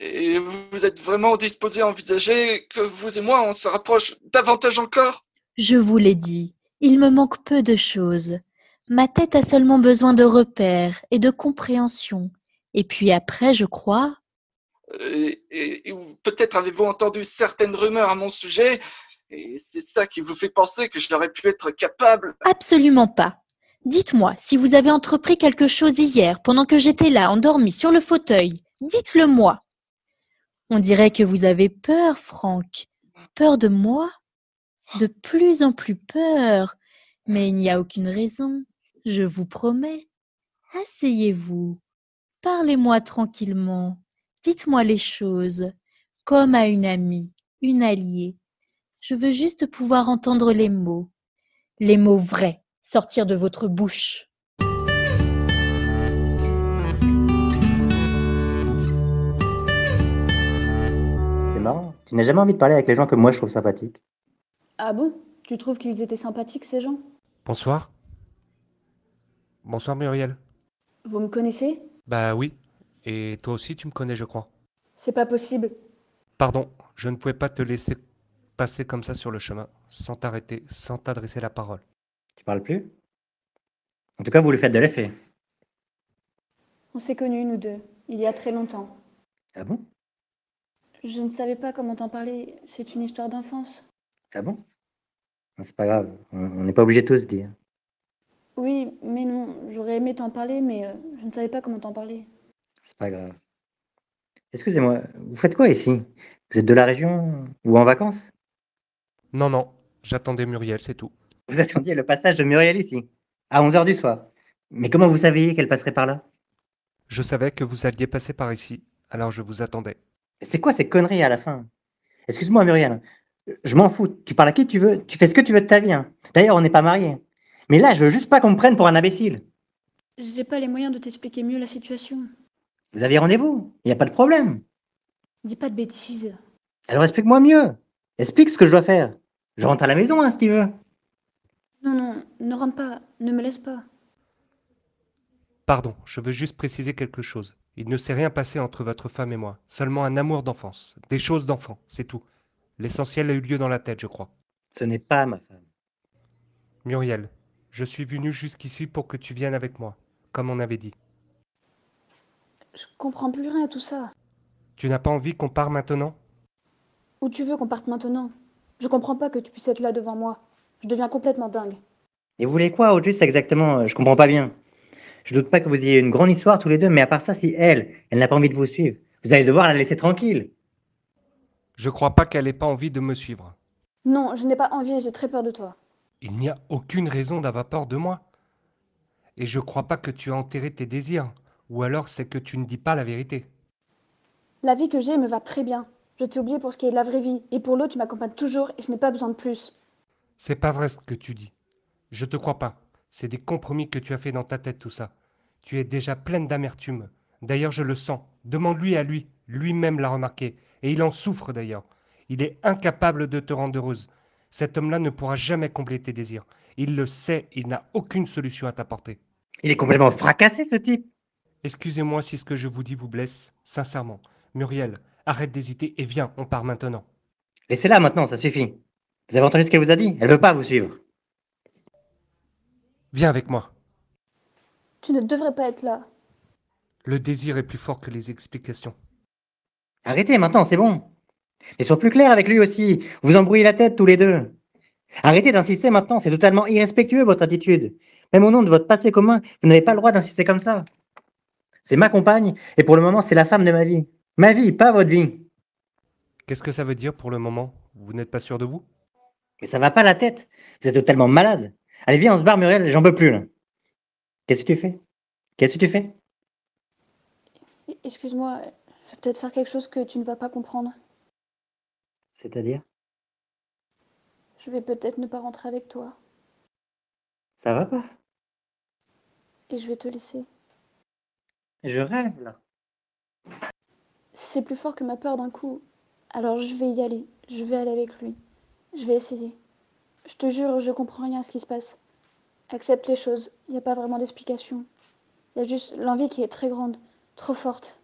Et vous êtes vraiment disposé à envisager que vous et moi, on se rapproche davantage encore? Je vous l'ai dit, il me manque peu de choses. Ma tête a seulement besoin de repères et de compréhension. Et puis après, je crois… Et peut-être avez-vous entendu certaines rumeurs à mon sujet, et c'est ça qui vous fait penser que j'aurais pu être capable… Absolument pas. Dites-moi, si vous avez entrepris quelque chose hier, pendant que j'étais là, endormie sur le fauteuil, dites-le moi. On dirait que vous avez peur, Franck. Peur de moi? De plus en plus peur. Mais il n'y a aucune raison, je vous promets. Asseyez-vous. Parlez-moi tranquillement. Dites-moi les choses, comme à une amie, une alliée. Je veux juste pouvoir entendre les mots vrais, sortir de votre bouche. C'est marrant. Tu n'as jamais envie de parler avec les gens que moi je trouve sympathiques. Ah bon? Tu trouves qu'ils étaient sympathiques, ces gens? Bonsoir. Bonsoir Muriel. Vous me connaissez? Bah oui. Et toi aussi tu me connais, je crois. C'est pas possible. Pardon, je ne pouvais pas te laisser passer comme ça sur le chemin, sans t'arrêter, sans t'adresser la parole. Tu parles plus? En tout cas, vous lui faites de l'effet. On s'est connus, nous deux, il y a très longtemps. Ah bon? Je ne savais pas comment t'en parler. C'est une histoire d'enfance. Ah bon? Non, c'est pas grave. On n'est pas obligé de tout se dire. Oui, mais non. J'aurais aimé t'en parler, mais je ne savais pas comment t'en parler. C'est pas grave. Excusez-moi, vous faites quoi ici? Vous êtes de la région ou en vacances? Non, non, j'attendais Muriel, c'est tout. Vous attendiez le passage de Muriel ici, à 11h du soir. Mais comment vous saviez qu'elle passerait par là? Je savais que vous alliez passer par ici, alors je vous attendais. C'est quoi ces conneries à la fin? Excuse-moi Muriel, je m'en fous. Tu parles à qui tu veux, tu fais ce que tu veux de ta vie. Hein. D'ailleurs, on n'est pas mariés. Mais là, je veux juste pas qu'on me prenne pour un imbécile. J'ai pas les moyens de t'expliquer mieux la situation. Vous avez rendez-vous, il n'y a pas de problème. Dis pas de bêtises. Alors explique-moi mieux. Explique ce que je dois faire. Je rentre à la maison, hein, si tu veux. Non, non, ne rentre pas, ne me laisse pas. Pardon, je veux juste préciser quelque chose. Il ne s'est rien passé entre votre femme et moi. Seulement un amour d'enfance. Des choses d'enfant, c'est tout. L'essentiel a eu lieu dans la tête, je crois. Ce n'est pas ma femme. Muriel, je suis venu jusqu'ici pour que tu viennes avec moi, comme on avait dit. Je comprends plus rien à tout ça. Tu n'as pas envie qu'on parte maintenant? Où tu veux qu'on parte maintenant? Je comprends pas que tu puisses être là devant moi. Je deviens complètement dingue. Et vous voulez quoi au juste exactement? Je comprends pas bien. Je doute pas que vous ayez une grande histoire tous les deux, mais à part ça, si elle n'a pas envie de vous suivre, vous allez devoir la laisser tranquille. Je crois pas qu'elle ait pas envie de me suivre. Non, je n'ai pas envie et j'ai très peur de toi. Il n'y a aucune raison d'avoir peur de moi. Et je crois pas que tu as enterré tes désirs. Ou alors c'est que tu ne dis pas la vérité. La vie que j'ai me va très bien. Je t'ai oublié pour ce qui est de la vraie vie. Et pour l'autre, tu m'accompagnes toujours et je n'ai pas besoin de plus. C'est pas vrai ce que tu dis. Je te crois pas. C'est des compromis que tu as fait dans ta tête tout ça. Tu es déjà pleine d'amertume. D'ailleurs, je le sens. Demande-lui à lui. Lui-même l'a remarqué. Et il en souffre d'ailleurs. Il est incapable de te rendre heureuse. Cet homme-là ne pourra jamais combler tes désirs. Il le sait, il n'a aucune solution à t'apporter. Il est complètement fracassé, ce type. Excusez-moi si ce que je vous dis vous blesse, sincèrement. Muriel, arrête d'hésiter et viens, on part maintenant. Laissez-la maintenant, ça suffit. Vous avez entendu ce qu'elle vous a dit? Elle veut pas vous suivre. Viens avec moi. Tu ne devrais pas être là. Le désir est plus fort que les explications. Arrêtez maintenant, c'est bon. Et sois plus clair avec lui aussi. Vous embrouillez la tête tous les deux. Arrêtez d'insister maintenant, c'est totalement irrespectueux votre attitude. Même au nom de votre passé commun, vous n'avez pas le droit d'insister comme ça. C'est ma compagne, et pour le moment, c'est la femme de ma vie. Ma vie, pas votre vie. Qu'est-ce que ça veut dire pour le moment? Vous n'êtes pas sûr de vous? Mais ça va pas la tête. Vous êtes totalement malade. Allez, viens, on se barre, Muriel, j'en peux plus, là. Qu'est-ce que tu fais? Qu'est-ce que tu fais? Excuse-moi, je vais peut-être faire quelque chose que tu ne vas pas comprendre. C'est-à-dire? Je vais peut-être ne pas rentrer avec toi. Ça va pas? Et je vais te laisser. Je rêve, là. C'est plus fort que ma peur d'un coup. Alors je vais y aller. Je vais aller avec lui. Je vais essayer. Je te jure, je comprends rien à ce qui se passe. Accepte les choses. Il n'y a pas vraiment d'explication. Il y a juste l'envie qui est très grande, trop forte.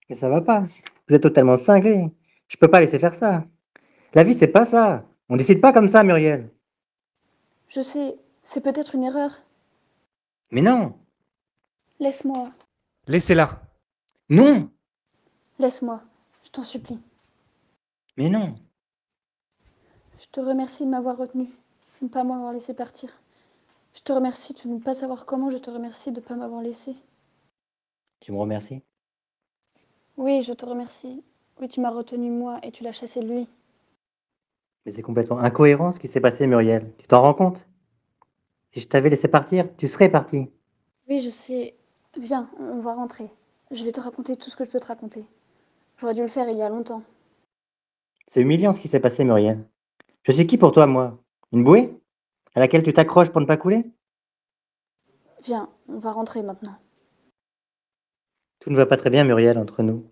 Mais ça va pas. Vous êtes totalement cinglé. Je peux pas laisser faire ça. La vie, c'est pas ça. On décide pas comme ça, Muriel. Je sais, c'est peut-être une erreur. Mais non. Laisse-moi. Laissez-la. Non. Laisse-moi. Je t'en supplie. Mais non. Je te remercie de m'avoir retenu, de ne pas m'avoir laissé partir. Je te remercie de ne pas savoir comment, je te remercie de ne pas m'avoir laissé. Tu me remercies? Oui, je te remercie. Oui, tu m'as retenu moi et tu l'as chassé de lui. Mais c'est complètement incohérent ce qui s'est passé, Muriel. Tu t'en rends compte? Si je t'avais laissé partir, tu serais parti. Oui, je sais. Viens, on va rentrer. Je vais te raconter tout ce que je peux te raconter. J'aurais dû le faire il y a longtemps. C'est humiliant ce qui s'est passé, Muriel. Je suis qui pour toi, moi? Une bouée? À laquelle tu t'accroches pour ne pas couler? Viens, on va rentrer maintenant. Tout ne va pas très bien, Muriel, entre nous.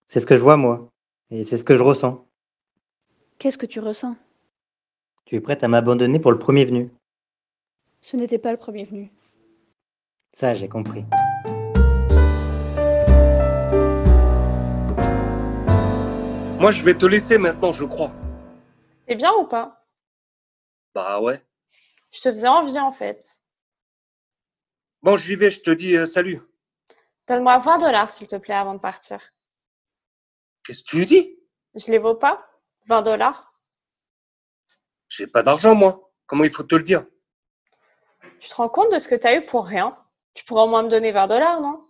C'est ce que je vois, moi. Et c'est ce que je ressens. Qu'est-ce que tu ressens? Tu es prête à m'abandonner pour le premier venu. Ce n'était pas le premier venu. Ça, j'ai compris. Moi, je vais te laisser maintenant, je crois. C'était bien ou pas? Bah ouais. Je te faisais envie en fait. Bon, j'y vais, je te dis salut. Donne-moi 20 dollars s'il te plaît avant de partir. Qu'est-ce que tu dis? Je les vaux pas? 20 dollars? J'ai pas d'argent, moi. Comment il faut te le dire? Tu te rends compte de ce que tu as eu pour rien? Tu pourrais au moins me donner 20 dollars, non?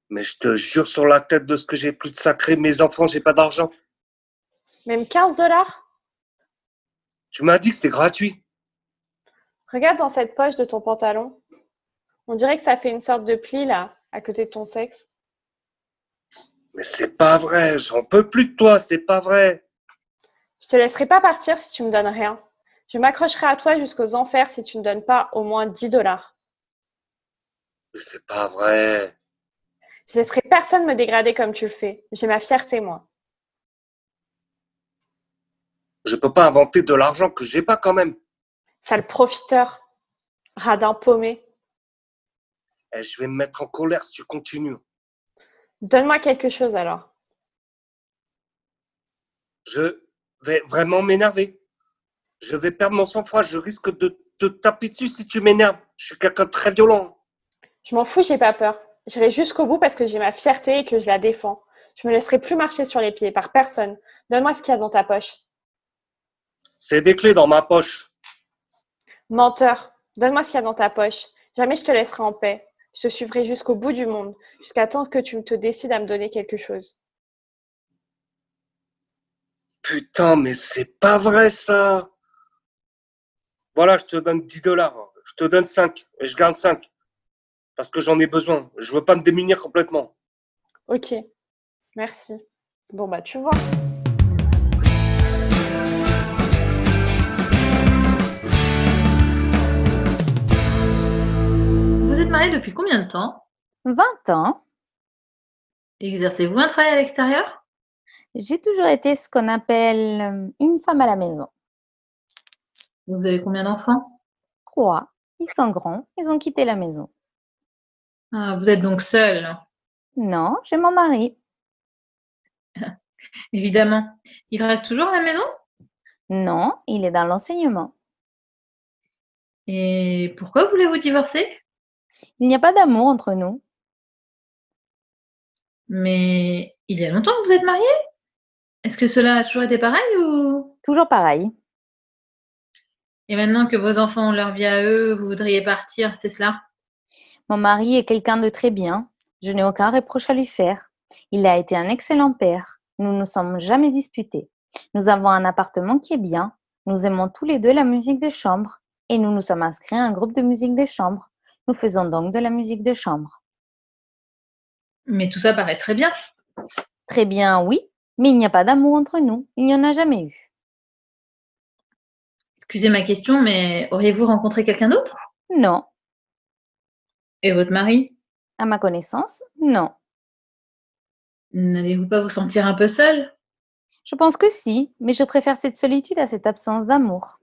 Mais je te jure sur la tête de ce que j'ai plus de sacré, mes enfants, j'ai pas d'argent. Même 15 dollars? Tu m'as dit que c'était gratuit. Regarde dans cette poche de ton pantalon. On dirait que ça fait une sorte de pli là, à côté de ton sexe. Mais c'est pas vrai, j'en peux plus de toi, c'est pas vrai. Je te laisserai pas partir si tu me donnes rien. Je m'accrocherai à toi jusqu'aux enfers si tu ne donnes pas au moins 10 dollars. Mais c'est pas vrai. Je laisserai personne me dégrader comme tu le fais. J'ai ma fierté, moi. Je peux pas inventer de l'argent que j'ai pas quand même. Sale profiteur. Radin paumé. Et je vais me mettre en colère si tu continues. Donne-moi quelque chose alors. Je vais vraiment m'énerver. Je vais perdre mon sang-froid. Je risque de te taper dessus si tu m'énerves. Je suis quelqu'un de très violent. Je m'en fous, j'ai pas peur. J'irai jusqu'au bout parce que j'ai ma fierté et que je la défends. Je me laisserai plus marcher sur les pieds par personne. Donne-moi ce qu'il y a dans ta poche. C'est des clés dans ma poche. Menteur, donne-moi ce qu'il y a dans ta poche. Jamais je te laisserai en paix. Je te suivrai jusqu'au bout du monde, jusqu'à temps que tu te décides à me donner quelque chose. Putain, mais c'est pas vrai ça. Voilà, je te donne $10. Je te donne 5 et je garde 5. Parce que j'en ai besoin. Je veux pas me démunir complètement. Ok, merci. Bon bah tu vois. Vous êtes mariés depuis combien de temps? 20 ans. Exercez-vous un travail à l'extérieur? J'ai toujours été ce qu'on appelle une femme à la maison. Vous avez combien d'enfants? 3. Ils sont grands, ils ont quitté la maison. Ah, vous êtes donc seule. Non, j'ai mon mari. Évidemment. Il reste toujours à la maison? Non, il est dans l'enseignement. Et pourquoi voulez-vous divorcer? Il n'y a pas d'amour entre nous. Mais il y a longtemps que vous êtes mariés? Est-ce que cela a toujours été pareil ou... Toujours pareil. Et maintenant que vos enfants ont leur vie à eux, vous voudriez partir, c'est cela? Mon mari est quelqu'un de très bien. Je n'ai aucun reproche à lui faire. Il a été un excellent père. Nous ne nous sommes jamais disputés. Nous avons un appartement qui est bien. Nous aimons tous les deux la musique de chambre. Et nous nous sommes inscrits à un groupe de musique de chambre. Nous faisons donc de la musique de chambre. Mais tout ça paraît très bien. Très bien, oui. Mais il n'y a pas d'amour entre nous. Il n'y en a jamais eu. Excusez ma question, mais auriez-vous rencontré quelqu'un d'autre? Non. Et votre mari? À ma connaissance, non. N'allez-vous pas vous sentir un peu seule? Je pense que si, mais je préfère cette solitude à cette absence d'amour.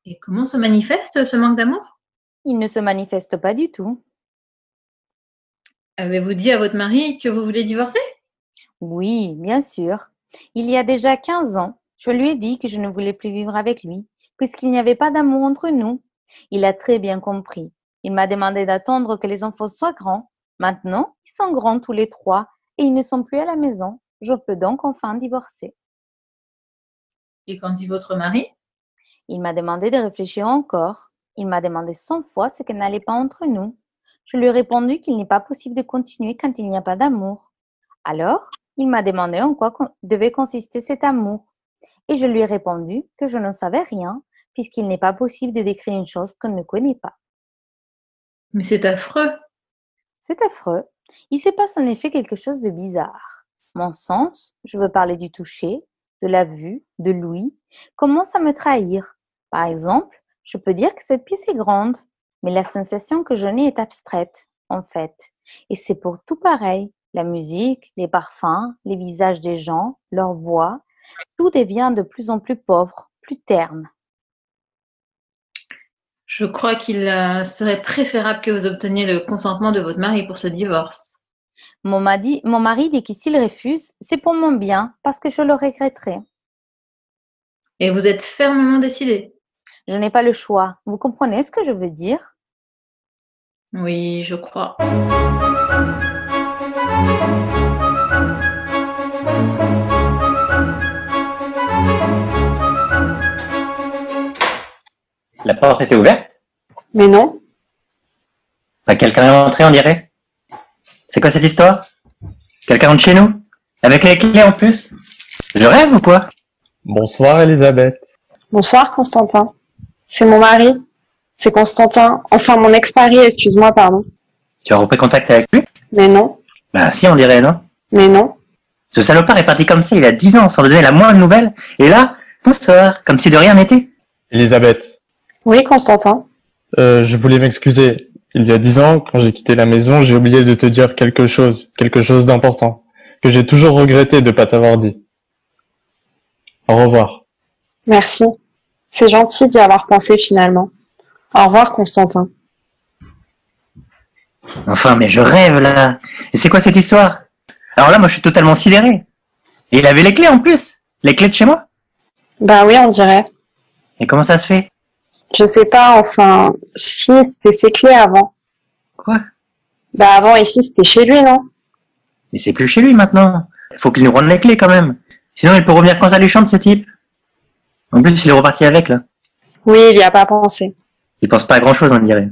Et comment se manifeste ce manque d'amour? Il ne se manifeste pas du tout. Avez-vous dit à votre mari que vous voulez divorcer? Oui, bien sûr. Il y a déjà 15 ans, je lui ai dit que je ne voulais plus vivre avec lui, puisqu'il n'y avait pas d'amour entre nous. Il a très bien compris. Il m'a demandé d'attendre que les enfants soient grands. Maintenant, ils sont grands tous les 3 et ils ne sont plus à la maison. Je peux donc enfin divorcer. Et qu'en dit votre mari? Il m'a demandé de réfléchir encore. Il m'a demandé 100 fois ce qui n'allait pas entre nous. Je lui ai répondu qu'il n'est pas possible de continuer quand il n'y a pas d'amour. Alors, il m'a demandé en quoi devait consister cet amour. Et je lui ai répondu que je ne savais rien, puisqu'il n'est pas possible de décrire une chose qu'on ne connaît pas. Mais c'est affreux. C'est affreux. Il se passe en effet quelque chose de bizarre. Mon sens, je veux parler du toucher, de la vue, de l'ouïe, commence à me trahir. Par exemple, je peux dire que cette pièce est grande, mais la sensation que j'en ai est abstraite, en fait. Et c'est pour tout pareil. La musique, les parfums, les visages des gens, leur voix, tout devient de plus en plus pauvre, plus terne. Je crois qu'il serait préférable que vous obteniez le consentement de votre mari pour ce divorce. Mon mari dit que s'il refuse, c'est pour mon bien, parce que je le regretterai. Et vous êtes fermement décidée? Je n'ai pas le choix. Vous comprenez ce que je veux dire? Oui, je crois. La porte était ouverte? Mais non. Quelqu'un est rentré, on dirait. C'est quoi cette histoire? Quelqu'un rentre chez nous? Avec les clés en plus? Je rêve ou quoi? Bonsoir Elisabeth. Bonsoir Constantin. C'est mon mari. C'est Constantin. Enfin mon ex-mari, excuse-moi, pardon. Tu as repris contact avec lui? Mais non. Ben si, on dirait, non? Mais non. Ce salopard est parti comme ça il a 10 ans, sans donner la moindre nouvelle. Et là, bonsoir, comme si de rien n'était. Elisabeth, Oui, Constantin. je voulais m'excuser. Il y a 10 ans, quand j'ai quitté la maison, j'ai oublié de te dire quelque chose d'important, que j'ai toujours regretté de ne pas t'avoir dit. Au revoir. Merci. C'est gentil d'y avoir pensé finalement. Au revoir, Constantin. Enfin, mais je rêve là. Et c'est quoi cette histoire? Alors là, moi je suis totalement sidéré. Et il avait les clés en plus. Les clés de chez moi. Bah oui, on dirait. Et comment ça se fait? Je sais pas, enfin, si, c'était ses clés avant. Quoi? Bah avant ici c'était chez lui, non? Mais c'est plus chez lui maintenant. Faut qu'il nous rende les clés quand même. Sinon il peut revenir quand ça lui chante ce type. En plus il est reparti avec là. Oui, il y a pas pensé. Il pense pas à grand chose on dirait.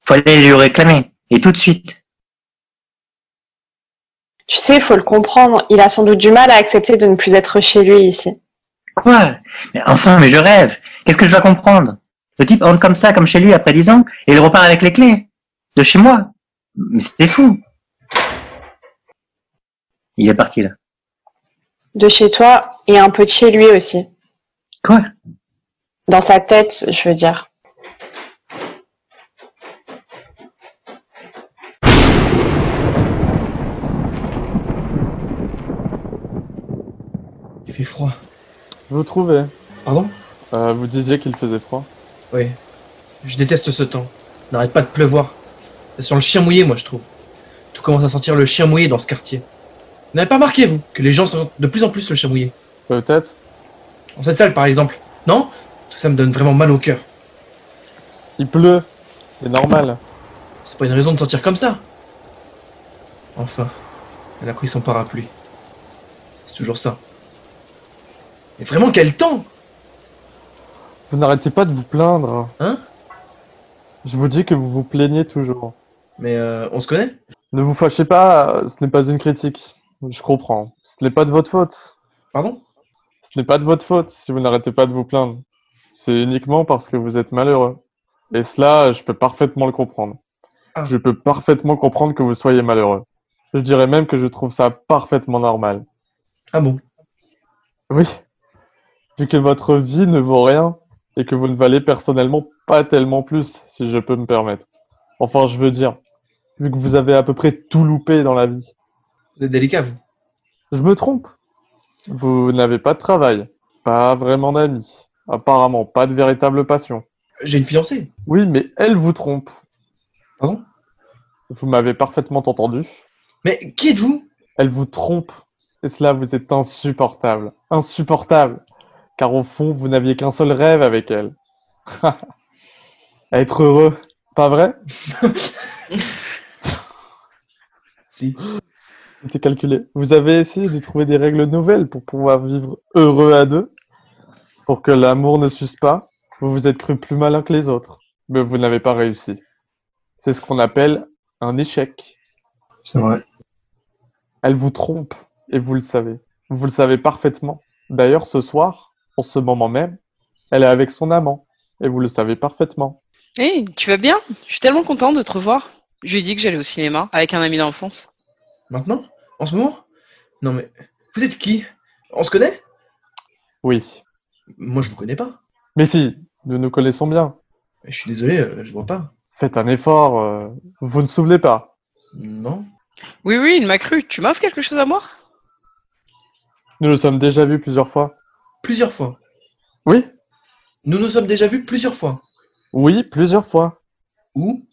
Faut aller lui réclamer. Et tout de suite. Tu sais, il faut le comprendre. Il a sans doute du mal à accepter de ne plus être chez lui ici. Quoi? Mais enfin, mais je rêve. Qu'est-ce que je dois comprendre? Le type rentre comme ça, comme chez lui après 10 ans, et il repart avec les clés. De chez moi. Mais c'était fou. Il est parti là. De chez toi et un peu de chez lui aussi. Quoi? Dans sa tête, je veux dire. Il fait froid. Vous trouvez? Pardon? Vous disiez qu'il faisait froid. Oui. Je déteste ce temps. Ça n'arrête pas de pleuvoir. Ça sent le chien mouillé, moi, je trouve. Tout commence à sentir le chien mouillé dans ce quartier. Vous n'avez pas remarqué, vous, que les gens sentent de plus en plus le chien mouillé? Peut-être. Dans cette salle, par exemple. Non? Tout ça me donne vraiment mal au cœur. Il pleut. C'est normal. C'est pas une raison de sentir comme ça. Enfin, elle a pris son parapluie. C'est toujours ça. Mais vraiment, quel temps! Vous n'arrêtez pas de vous plaindre. Hein? Je vous dis que vous vous plaignez toujours. Mais on se connaît? Ne vous fâchez pas, ce n'est pas une critique. Je comprends. Ce n'est pas de votre faute. Pardon? Ce n'est pas de votre faute si vous n'arrêtez pas de vous plaindre. C'est uniquement parce que vous êtes malheureux. Et cela, je peux parfaitement le comprendre. Ah. Je peux parfaitement comprendre que vous soyez malheureux. Je dirais même que je trouve ça parfaitement normal. Ah bon? Oui. Vu que votre vie ne vaut rien et que vous ne valez personnellement pas tellement plus, si je peux me permettre. Enfin, je veux dire, vu que vous avez à peu près tout loupé dans la vie. Vous êtes délicat, vous. Je me trompe. Vous n'avez pas de travail, pas vraiment d'amis, apparemment pas de véritable passion. J'ai une fiancée. Oui, mais elle vous trompe. Pardon? Vous m'avez parfaitement entendu. Mais qui êtes-vous? Elle vous trompe. Et cela vous est insupportable. Insupportable. Car au fond, vous n'aviez qu'un seul rêve avec elle. Être heureux. Pas vrai? Si. C'était calculé. Vous avez essayé de trouver des règles nouvelles pour pouvoir vivre heureux à deux, pour que l'amour ne s'use pas. Vous vous êtes cru plus malin que les autres, mais vous n'avez pas réussi. C'est ce qu'on appelle un échec. C'est vrai. Elle vous trompe, et vous le savez. Vous le savez parfaitement. D'ailleurs, ce soir, en ce moment même, elle est avec son amant, et vous le savez parfaitement. Hé, tu vas bien? Je suis tellement contente de te revoir. Je lui ai dit que j'allais au cinéma avec un ami d'enfance. Maintenant? En ce moment? Non mais... Vous êtes qui? On se connaît? Oui. Moi, je vous connais pas. Mais si, nous nous connaissons bien. Je suis désolé, je vois pas. Faites un effort, vous ne vous souvenez pas. Non. Oui, il m'a cru. Tu m'offres quelque chose à moi? Nous nous sommes déjà vus plusieurs fois. Plusieurs fois. Oui? Nous nous sommes déjà vus plusieurs fois. Oui, plusieurs fois. Où?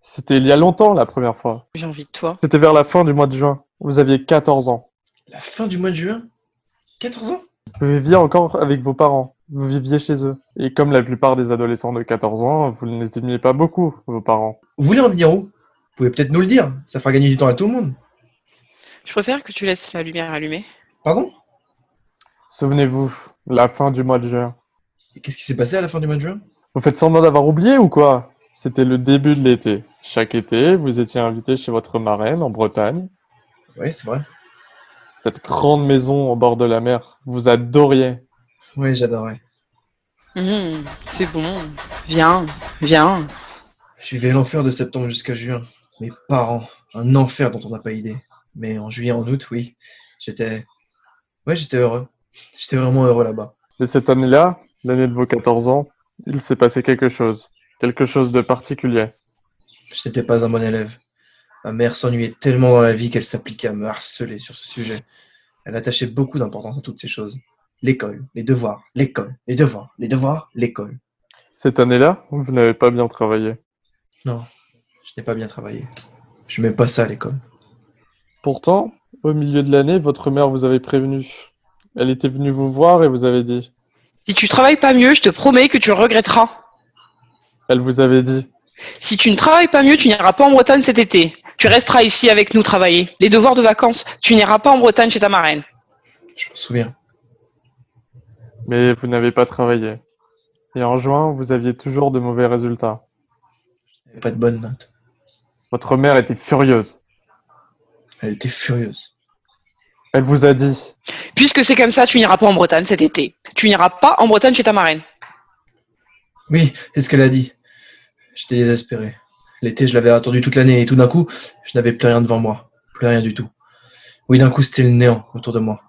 C'était il y a longtemps, la première fois. J'ai envie de toi. C'était vers la fin du mois de juin. Vous aviez 14 ans. La fin du mois de juin? 14 ans? Vous viviez encore avec vos parents. Vous viviez chez eux. Et comme la plupart des adolescents de 14 ans, vous ne les aimiez pas beaucoup, vos parents. Vous voulez en venir où? Vous pouvez peut-être nous le dire. Ça fera gagner du temps à tout le monde. Je préfère que tu laisses la lumière allumée. Pardon? Souvenez-vous, la fin du mois de juin. Et qu'est-ce qui s'est passé à la fin du mois de juin? Vous faites semblant d'avoir oublié ou quoi? C'était le début de l'été. Chaque été, vous étiez invité chez votre marraine en Bretagne. Ouais, c'est vrai. Cette grande maison au bord de la mer. Vous adoriez. Ouais, j'adorais. C'est bon. Viens. Je vivais l'enfer de septembre jusqu'à juin. Mes parents, un enfer dont on n'a pas idée. Mais en juillet, en août, oui. J'étais heureux. J'étais vraiment heureux là-bas. Et cette année-là, l'année de vos 14 ans, il s'est passé quelque chose. Quelque chose de particulier. Je n'étais pas un bon élève. Ma mère s'ennuyait tellement dans la vie qu'elle s'appliquait à me harceler sur ce sujet. Elle attachait beaucoup d'importance à toutes ces choses. L'école, les devoirs, l'école, les devoirs, les devoirs, l'école. Cette année-là, vous n'avez pas bien travaillé. Non, je n'ai pas bien travaillé. Je n'aimais pas ça à l'école. Pourtant, au milieu de l'année, votre mère vous avait prévenu. Elle était venue vous voir et vous avait dit. Si tu travailles pas mieux, je te promets que tu le regretteras. Elle vous avait dit. Si tu ne travailles pas mieux, tu n'iras pas en Bretagne cet été. Tu resteras ici avec nous travailler. Les devoirs de vacances, tu n'iras pas en Bretagne chez ta marraine. Je me souviens. Mais vous n'avez pas travaillé. Et en juin, vous aviez toujours de mauvais résultats. Pas de bonnes notes. Votre mère était furieuse. Elle était furieuse. Elle vous a dit... Puisque c'est comme ça, tu n'iras pas en Bretagne cet été. Tu n'iras pas en Bretagne chez ta marraine. Oui, c'est ce qu'elle a dit. J'étais désespéré. L'été, je l'avais attendu toute l'année et tout d'un coup, je n'avais plus rien devant moi. Plus rien du tout. Oui, d'un coup, c'était le néant autour de moi.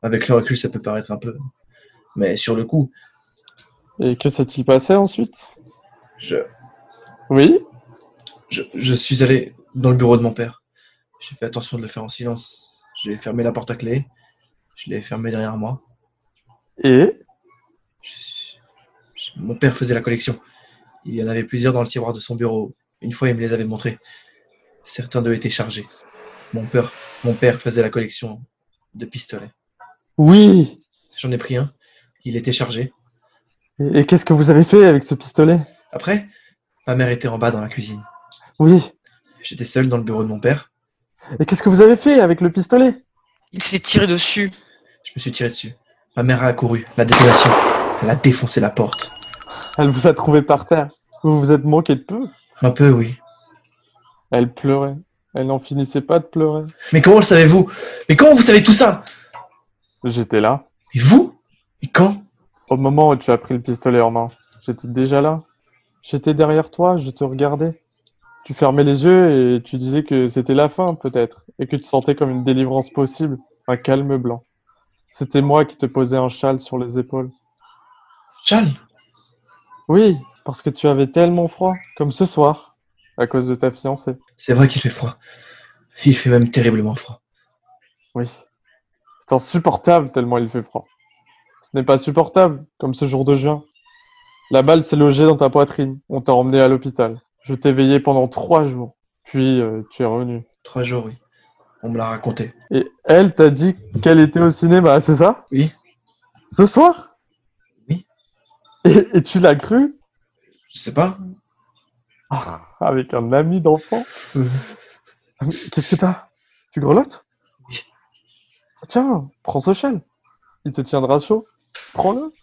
Avec le recul, ça peut paraître un peu... Mais sur le coup... Et que s'est-il passé ensuite? Je suis allé dans le bureau de mon père. J'ai fait attention de le faire en silence. J'ai fermé la porte à clé. Je l'ai fermée derrière moi. Et Mon père faisait la collection. Il y en avait plusieurs dans le tiroir de son bureau. Une fois, il me les avait montrés. Certains d'eux étaient chargés. Mon père faisait la collection de pistolets. Oui. J'en ai pris un. Il était chargé. Et qu'est-ce que vous avez fait avec ce pistolet? Après, ma mère était en bas dans la cuisine. Oui. J'étais seul dans le bureau de mon père. Et qu'est-ce que vous avez fait avec le pistolet? Il s'est tiré dessus. Je me suis tiré dessus. Ma mère a accouru. La détonation. Elle a défoncé la porte. Elle vous a trouvé par terre. Vous vous êtes moqué de peu. Un peu, oui. Elle pleurait. Elle n'en finissait pas de pleurer. Mais comment le savez-vous? Mais comment vous savez tout ça? J'étais là. Et vous? Et quand? Au moment où tu as pris le pistolet en main. J'étais déjà là. J'étais derrière toi, je te regardais. Tu fermais les yeux et tu disais que c'était la fin, peut-être, et que tu sentais comme une délivrance possible, un calme blanc. C'était moi qui te posais un châle sur les épaules. Châle? Oui, parce que tu avais tellement froid, comme ce soir, à cause de ta fiancée. C'est vrai qu'il fait froid. Il fait même terriblement froid. Oui. C'est insupportable tellement il fait froid. Ce n'est pas supportable, comme ce jour de juin. La balle s'est logée dans ta poitrine. On t'a emmené à l'hôpital. Je t'ai veillé pendant 3 jours. Puis, tu es revenu. 3 jours, oui. On me l'a raconté. Et elle t'a dit qu'elle était au cinéma, c'est ça? Oui. Ce soir? Oui. Et tu l'as cru? Je sais pas. Ah, avec un ami d'enfant? Qu'est-ce que t'as? Tu grelottes? Oui. Tiens, prends ce chêne. Il te tiendra chaud. Prends-le.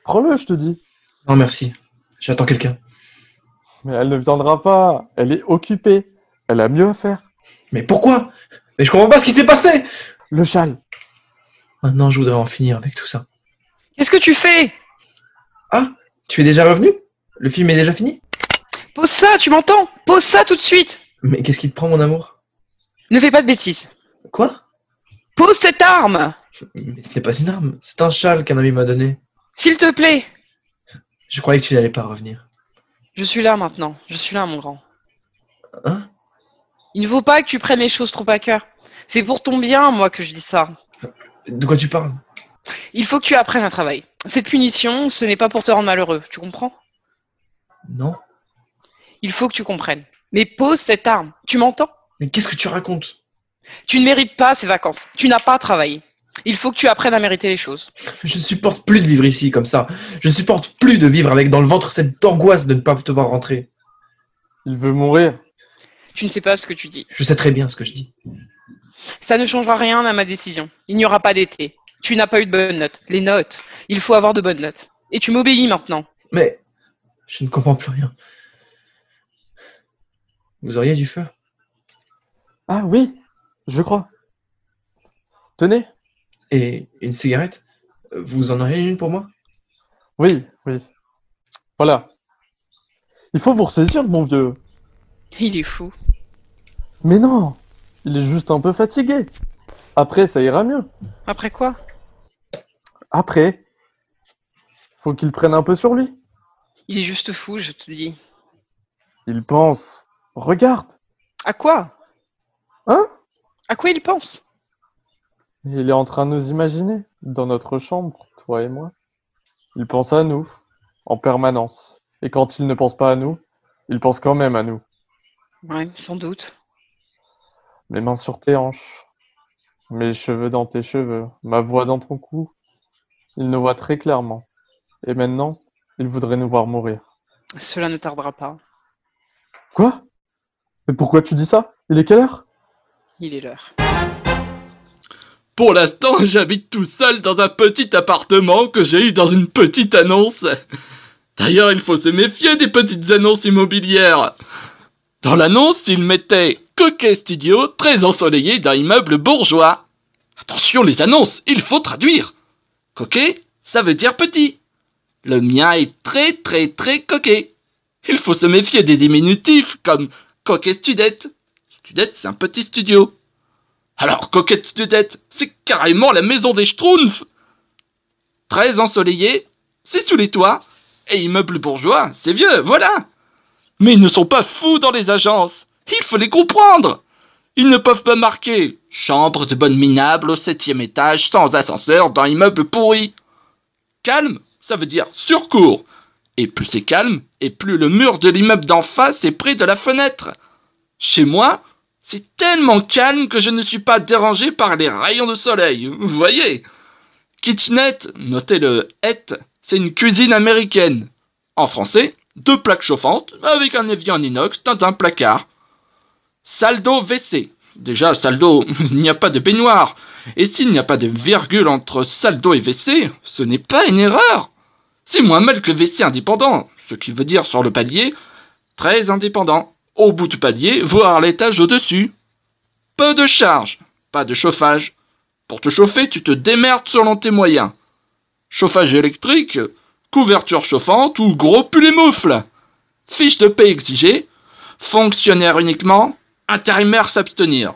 Prends-le, je te dis. Non, merci. J'attends quelqu'un. Mais elle ne viendra pas. Elle est occupée. Elle a mieux à faire. Mais pourquoi? Mais je comprends pas ce qui s'est passé! Le châle. Maintenant, je voudrais en finir avec tout ça. Qu'est-ce que tu fais? Ah, tu es déjà revenu? Le film est déjà fini? Pose ça, tu m'entends? Pose ça tout de suite. Mais qu'est-ce qui te prend, mon amour? Ne fais pas de bêtises. Quoi? Pose cette arme. Mais ce n'est pas une arme, c'est un châle qu'un ami m'a donné. S'il te plaît. Je croyais que tu n'allais pas revenir. Je suis là maintenant. Je suis là, mon grand. Hein? Il ne faut pas que tu prennes les choses trop à cœur. C'est pour ton bien, moi, que je dis ça. De quoi tu parles? Il faut que tu apprennes à travailler. Cette punition, ce n'est pas pour te rendre malheureux. Tu comprends? Non. Il faut que tu comprennes. Mais pose cette arme. Tu m'entends? Mais qu'est-ce que tu racontes? Tu ne mérites pas ces vacances. Tu n'as pas travaillé. Il faut que tu apprennes à mériter les choses. Je ne supporte plus de vivre ici comme ça. Je ne supporte plus de vivre avec dans le ventre cette angoisse de ne pas te voir rentrer. Il veut mourir. Tu ne sais pas ce que tu dis. Je sais très bien ce que je dis. Ça ne changera rien à ma décision. Il n'y aura pas d'été. Tu n'as pas eu de bonnes notes. Les notes. Il faut avoir de bonnes notes. Et tu m'obéis maintenant. Mais je ne comprends plus rien. Vous auriez du feu? Ah oui, je crois. Tenez. Et une cigarette? Vous en auriez une pour moi? Oui, oui. Voilà. Il faut vous ressaisir, mon vieux. Il est fou. Mais non, il est juste un peu fatigué. Après, ça ira mieux. Après quoi? Après, faut qu'il prenne un peu sur lui. Il est juste fou, je te dis. Il pense. Regarde. À quoi? Hein? À quoi il pense? Il est en train de nous imaginer, dans notre chambre, toi et moi. Il pense à nous, en permanence. Et quand il ne pense pas à nous, il pense quand même à nous. Ouais, sans doute. Mes mains sur tes hanches, mes cheveux dans tes cheveux, ma voix dans ton cou. Il nous voit très clairement. Et maintenant, il voudrait nous voir mourir. Cela ne tardera pas. Quoi? Mais pourquoi tu dis ça? Il est quelle heure? Il est l'heure. Pour l'instant, j'habite tout seul dans un petit appartement que j'ai eu dans une petite annonce. D'ailleurs, il faut se méfier des petites annonces immobilières. Dans l'annonce, il mettait « Coquet studio, très ensoleillé d'un immeuble bourgeois ». Attention les annonces, il faut traduire. Coquet, ça veut dire petit. Le mien est très très très coquet. Il faut se méfier des diminutifs comme « Coquet studette ». Studette, c'est un petit studio. Alors, Coquette Studette, c'est carrément la maison des Schtroumpfs. Très ensoleillé, c'est sous les toits. Et immeuble bourgeois, c'est vieux, voilà. Mais ils ne sont pas fous dans les agences. Il faut les comprendre. Ils ne peuvent pas marquer « Chambre de bonne minable au 7e étage sans ascenseur dans immeuble pourri ». Calme, ça veut dire surcourt. Et plus c'est calme, et plus le mur de l'immeuble d'en face est près de la fenêtre. Chez moi, c'est tellement calme que je ne suis pas dérangé par les rayons de soleil. Vous voyez? Kitchenette, notez le « et », c'est une cuisine américaine. En français, 2 plaques chauffantes avec un évier en inox dans un placard. Salle d'eau WC. Déjà, salle d'eau, il n'y a pas de baignoire. Et s'il n'y a pas de virgule entre salle d'eau et WC, ce n'est pas une erreur. C'est moins mal que WC indépendant, ce qui veut dire sur le palier, très indépendant. Au bout du palier, voire l'étage au-dessus. Peu de charge, pas de chauffage. Pour te chauffer, tu te démerdes selon tes moyens. Chauffage électrique, couverture chauffante ou gros pull et moufle. Fiche de paie exigée, fonctionnaire uniquement, intérimaire s'abstenir.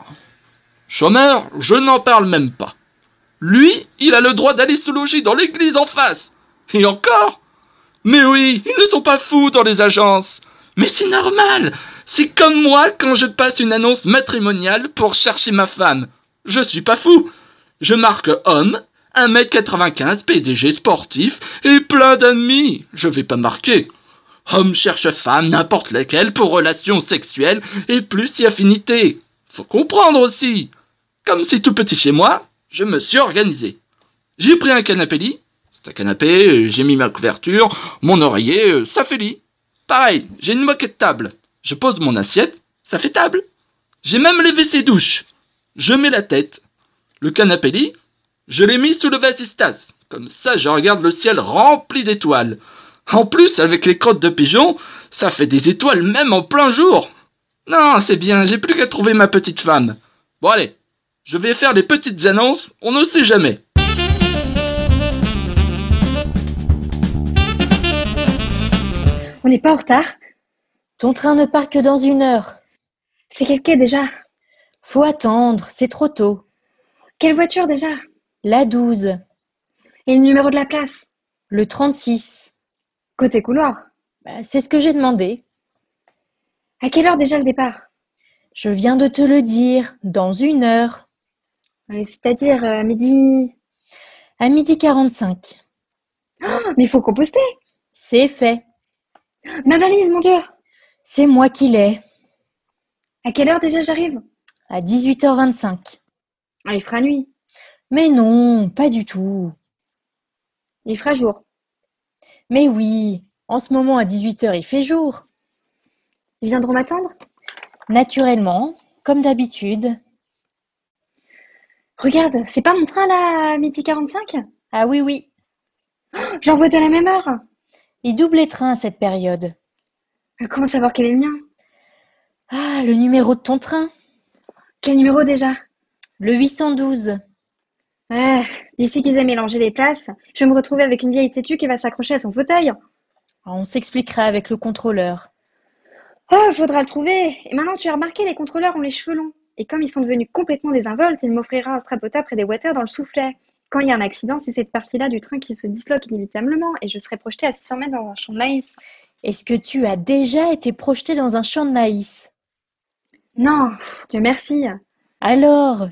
Chômeur, je n'en parle même pas. Lui, il a le droit d'aller se loger dans l'église en face. Et encore? Mais oui, ils ne sont pas fous dans les agences. Mais c'est normal. C'est comme moi quand je passe une annonce matrimoniale pour chercher ma femme. Je suis pas fou. Je marque homme, 1m95, PDG sportif et plein d'amis. Je vais pas marquer homme cherche femme, n'importe laquelle, pour relations sexuelles et plus si affinité. Faut comprendre aussi. Comme c'est tout petit chez moi, je me suis organisé. J'ai pris un canapé lit. C'est un canapé, j'ai mis ma couverture, mon oreiller, ça fait lit. Pareil, j'ai une moquette table. Je pose mon assiette, ça fait table. J'ai même les WC douche. Je mets la tête. Le canapé lit, je l'ai mis sous le vasistas. Comme ça, je regarde le ciel rempli d'étoiles. En plus, avec les crottes de pigeons, ça fait des étoiles même en plein jour. Non, c'est bien, j'ai plus qu'à trouver ma petite femme. Bon allez, je vais faire les petites annonces, on ne sait jamais. On n'est pas en retard? Ton train ne part que dans 1 heure. C'est quel quai déjà? Faut attendre, c'est trop tôt. Quelle voiture déjà? La 12. Et le numéro de la place? Le 36. Côté couloir? C'est ce que j'ai demandé. À quelle heure déjà le départ? Je viens de te le dire, dans 1 heure. C'est-à-dire midi... À 12h45. Oh, mais il faut composter. C'est fait. Ma valise, mon Dieu. C'est moi qui l'ai. À quelle heure déjà j'arrive? À 18h25. Ah, il fera nuit. Mais non, pas du tout. Il fera jour. Mais oui, en ce moment à 18h il fait jour. Ils viendront m'attendre? Naturellement, comme d'habitude. Regarde, c'est pas mon train là, à 12h45? Ah oui, oui. Oh, j'envoie de la même heure. Il double les trains à cette période. Comment savoir quel est le mien? Ah, le numéro de ton train. Quel numéro déjà? Le 812. Ouais, d'ici qu'ils aient mélangé les places, je vais me retrouver avec une vieille têtue qui va s'accrocher à son fauteuil. On s'expliquera avec le contrôleur. Oh, faudra le trouver. Et maintenant, tu as remarqué, les contrôleurs ont les cheveux longs. Et comme ils sont devenus complètement désinvoltes, il m'offrira un strapota près des water dans le soufflet. Quand il y a un accident, c'est cette partie-là du train qui se disloque inévitablement et je serai projetée à 600 mètres dans un champ de maïs. Est-ce que tu as déjà été projetée dans un champ de maïs? Non, Dieu merci. Alors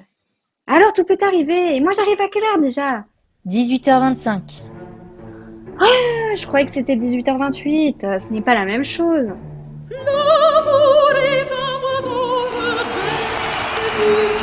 tout peut arriver. Et moi, j'arrive à quelle heure déjà? 18h25. Ah, je croyais que c'était 18h28. Ce n'est pas la même chose. L'amour est un oiseau rebelle.